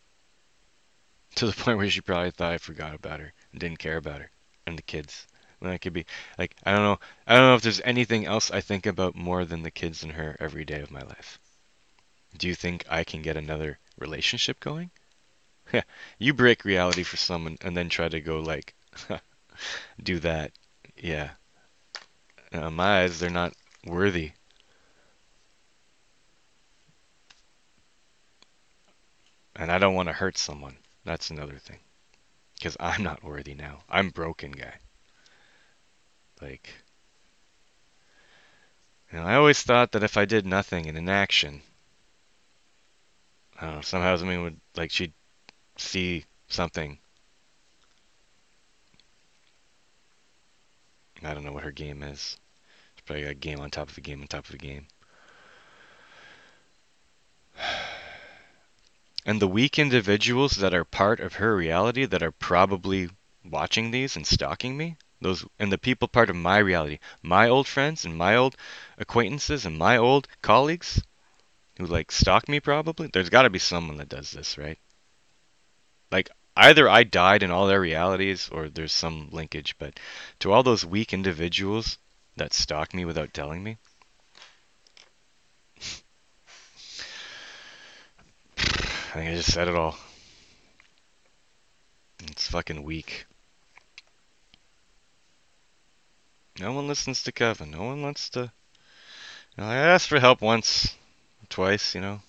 To the point where she probably thought I forgot about her and didn't care about her and the kids. When I could be like, I don't know. I don't know if there's anything else I think about more than the kids and her every day of my life. Do you think I can get another relationship going? Yeah, you break reality for someone and then try to go like do that. Yeah, in my eyes, they're not worthy. And I don't want to hurt someone. That's another thing. Because I'm not worthy now. I'm broken, guy. Like, I always thought that if I did nothing in inaction, I don't know, somehow something would, like, she'd see something. I don't know what her game is. She's probably got a game on top of a game on top of a game. And the weak individuals that are part of her reality that are probably watching these and stalking me, those and the people part of my reality, my old friends and my old acquaintances and my old colleagues who like stalk me probably. There's got to be someone that does this, right? Like either I died in all their realities or there's some linkage, but to all those weak individuals that stalk me without telling me, I think I just said it all. It's fucking weak. No one listens to Kevin. No one wants to. I asked for help once, twice, you know.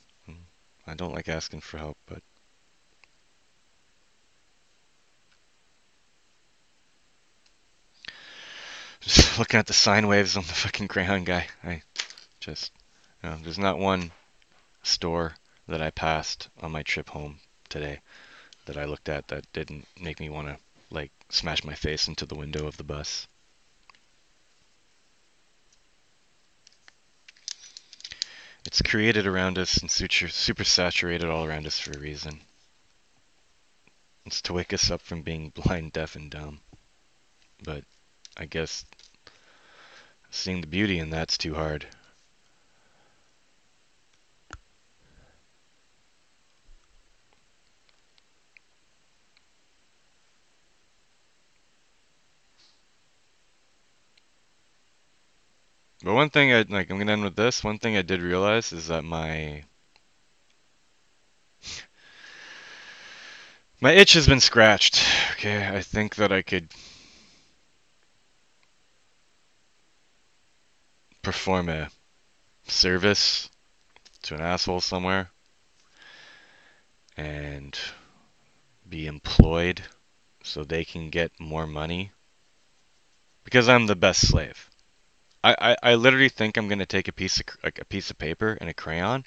I don't like asking for help, but just looking at the sine waves on the fucking ground, guy. I just, there's not one store that I passed on my trip home today that I looked at that didn't make me want to, like, smash my face into the window of the bus. It's created around us and super saturated all around us for a reason. It's to wake us up from being blind, deaf, and dumb. But I guess seeing the beauty in that's too hard. But one thing I'm gonna end with this. One thing I did realize is that my My itch has been scratched. Okay, I think that I could perform a service to an asshole somewhere and be employed so they can get more money because I'm the best slave. I literally think I'm gonna take a piece of paper and a crayon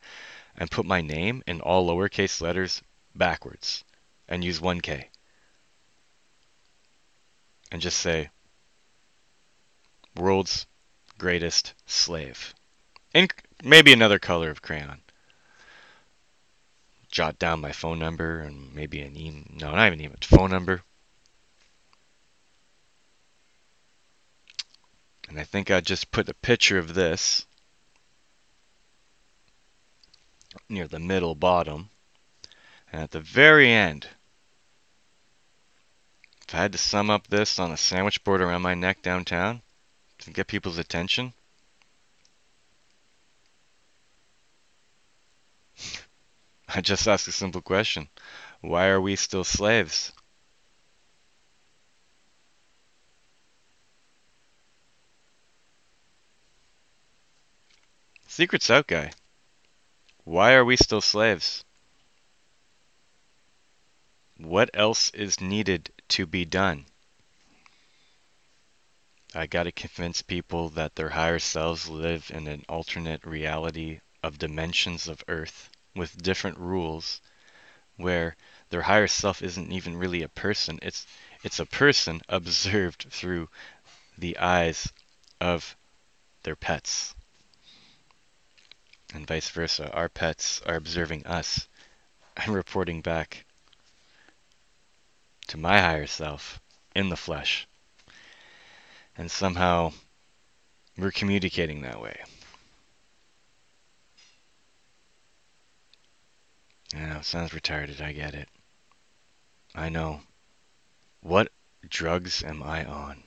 and put my name in all lowercase letters backwards and use 1K and just say world's greatest slave. And maybe another color of crayon. Jot down my phone number and maybe an email. No, not even phone number. And I think I just put a picture of this near the middle bottom. And at the very end, if I had to sum up this on a sandwich board around my neck downtown to get people's attention, I just ask a simple question. Why are we still slaves? Secret's out, guy. Why are we still slaves? What else is needed to be done? I gotta convince people that their higher selves live in an alternate reality of dimensions of Earth with different rules where their higher self isn't even really a person. It's a person observed through the eyes of their pets. And vice versa. Our pets are observing us and reporting back to my higher self in the flesh. And somehow we're communicating that way. I know, it sounds retarded, I get it. I know. What drugs am I on?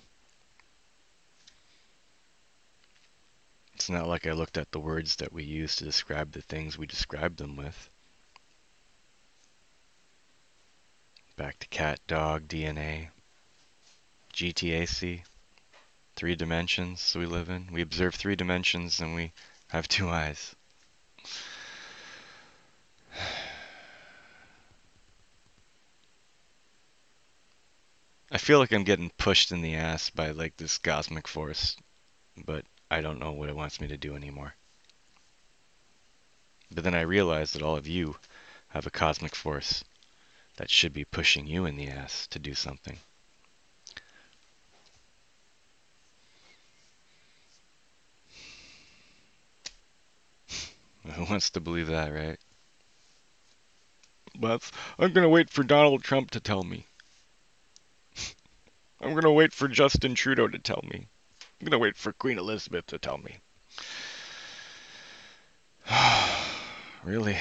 It's not like I looked at the words that we use to describe the things we describe them with. Back to cat, dog, DNA, GTAC, 3 dimensions we live in. We observe 3 dimensions and we have 2 eyes. I feel like I'm getting pushed in the ass by like this cosmic force, but I don't know what it wants me to do anymore. But then I realize that all of you have a cosmic force that should be pushing you in the ass to do something. Who wants to believe that, right? But I'm gonna wait for Donald Trump to tell me. I'm gonna wait for Justin Trudeau to tell me. I'm gonna wait for Queen Elizabeth to tell me. Really?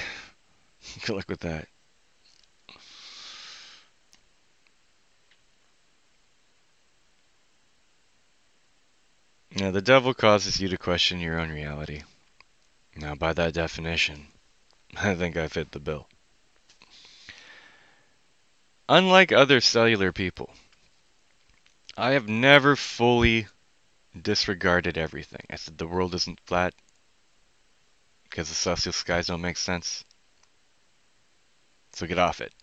Good luck with that. Now, the devil causes you to question your own reality. Now, by that definition, I think I fit the bill. Unlike other cellular people, I have never fully disregarded everything. I said the world isn't flat because the celestial skies don't make sense. So get off it.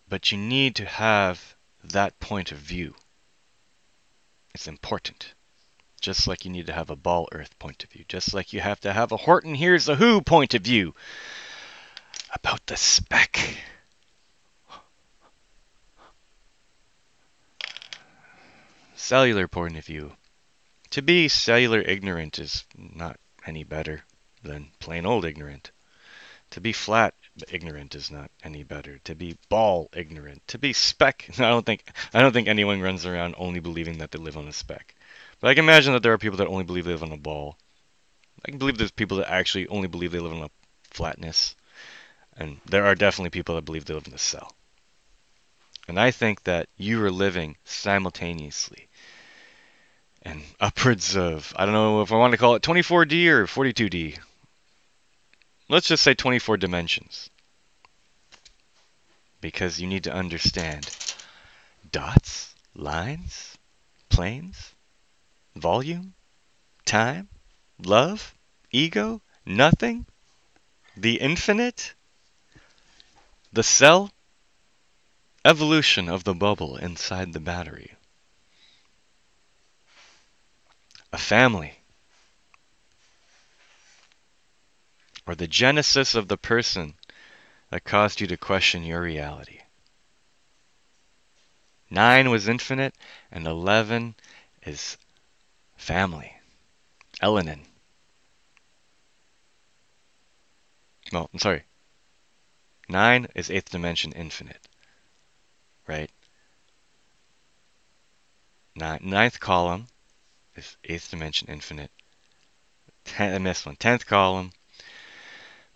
But you need to have that point of view. It's important. Just like you need to have a ball earth point of view. Just like you have to have a Horton here's a who point of view. About the speck. Cellular point of view. To be cellular ignorant is not any better than plain old ignorant. To be flat ignorant is not any better. To be ball ignorant. To be speck. I don't think anyone runs around only believing that they live on a speck. But I can imagine that there are people that only believe they live on a ball. I can believe there's people that actually only believe they live on a flatness. And there are definitely people that believe they live in a cell. And I think that you are living simultaneously and upwards of, I don't know if I want to call it 24D or 42D. Let's just say 24 dimensions. because you need to understand dots, lines, planes, volume, time, love, ego, nothing, the infinite, the cell, evolution of the bubble inside the battery, a family, or the genesis of the person that caused you to question your reality. 9 was infinite, and 11 is family. Elenin. Well, I'm sorry. 9 is 8th dimension infinite, right? Ninth column is 8th dimension infinite. I missed one. 10th column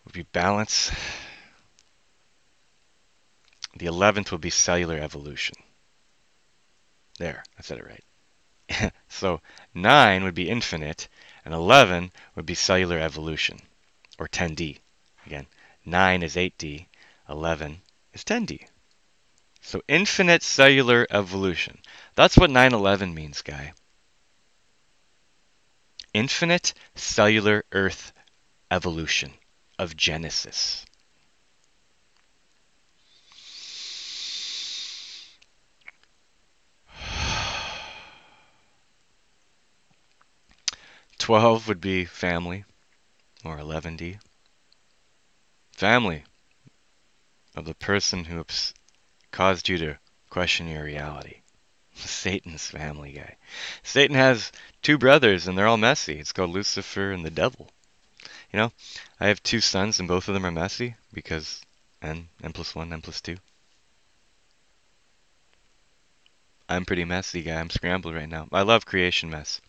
would be balance. The 11th would be cellular evolution. There, I said it right. So 9 would be infinite, and 11 would be cellular evolution, or 10D. Again, 9 is 8D, 11 is 10D. So infinite cellular evolution. That's what 9/11 means, guy. Infinite cellular Earth evolution of Genesis. Twelve would be family, or 11D. Family of the person who caused you to question your reality. Satan's family guy. Satan has two brothers and they're all messy. It's called Lucifer and the devil. You know, I have two sons and both of them are messy because n plus 1, n plus 2. I'm pretty messy guy. I'm scrambled right now. I love creation mess.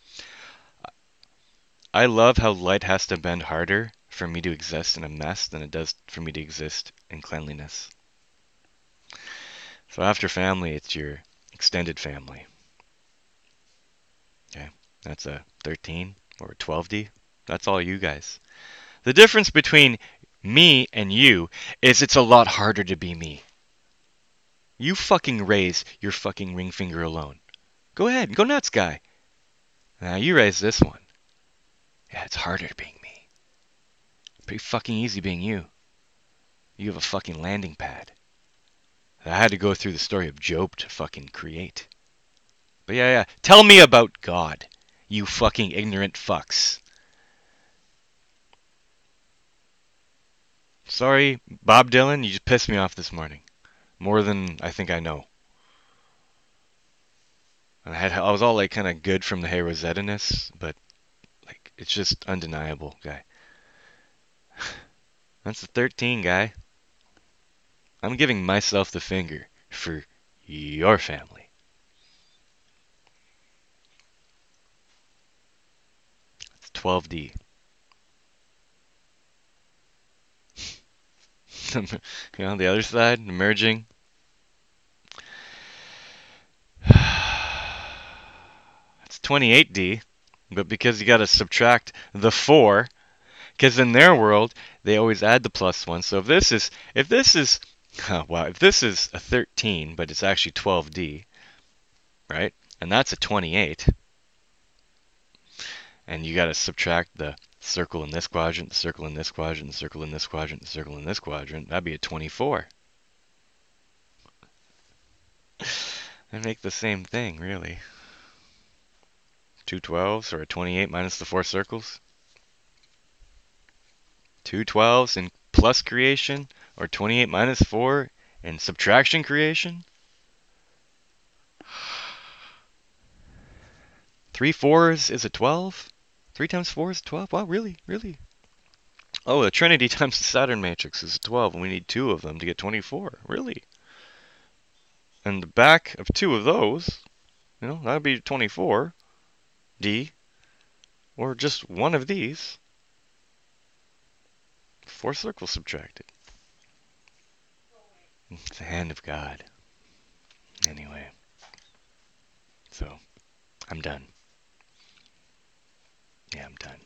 I love how light has to bend harder for me to exist in a mess than it does for me to exist in cleanliness. So after family, it's your extended family. Okay, that's a 13 or a 12D. That's all you guys. The difference between me and you is it's a lot harder to be me. You fucking raise your fucking ring finger alone. Go ahead, go nuts, guy. Now you raise this one. Yeah, it's harder being me. Pretty fucking easy being you. You have a fucking landing pad. I had to go through the story of Job to fucking create. But yeah. Tell me about God, you fucking ignorant fucks. Sorry, Bob Dylan, you just pissed me off this morning. More than I think I know. I was all like kind of good from the Hey Rosetta-ness, but like it's just undeniable, guy. That's the 13, guy. I'm giving myself the finger for your family. It's 12D. The other side, emerging. It's 28D, but because you got to subtract the 4, because in their world they always add the plus 1. So if this is if this is a 13, but it's actually 12D, right? And that's a 28. And you got to subtract the circle in this quadrant, the circle in this quadrant, the circle in this quadrant, the circle in this quadrant. That'd be a 24. They make the same thing, really. Two 12s or a 28 minus the 4 circles. Two 12s in plus creation or 28 minus 4 in subtraction creation. Three 4s is a 12. 3 times 4 is 12. Wow, really? Really? Oh, the Trinity times the Saturn matrix is 12, and we need 2 of them to get 24. Really? And the back of 2 of those, that would be 24. D. Or just one of these. 4 circles subtracted. It's the hand of God. Anyway. So, I'm done. Yeah, I'm done.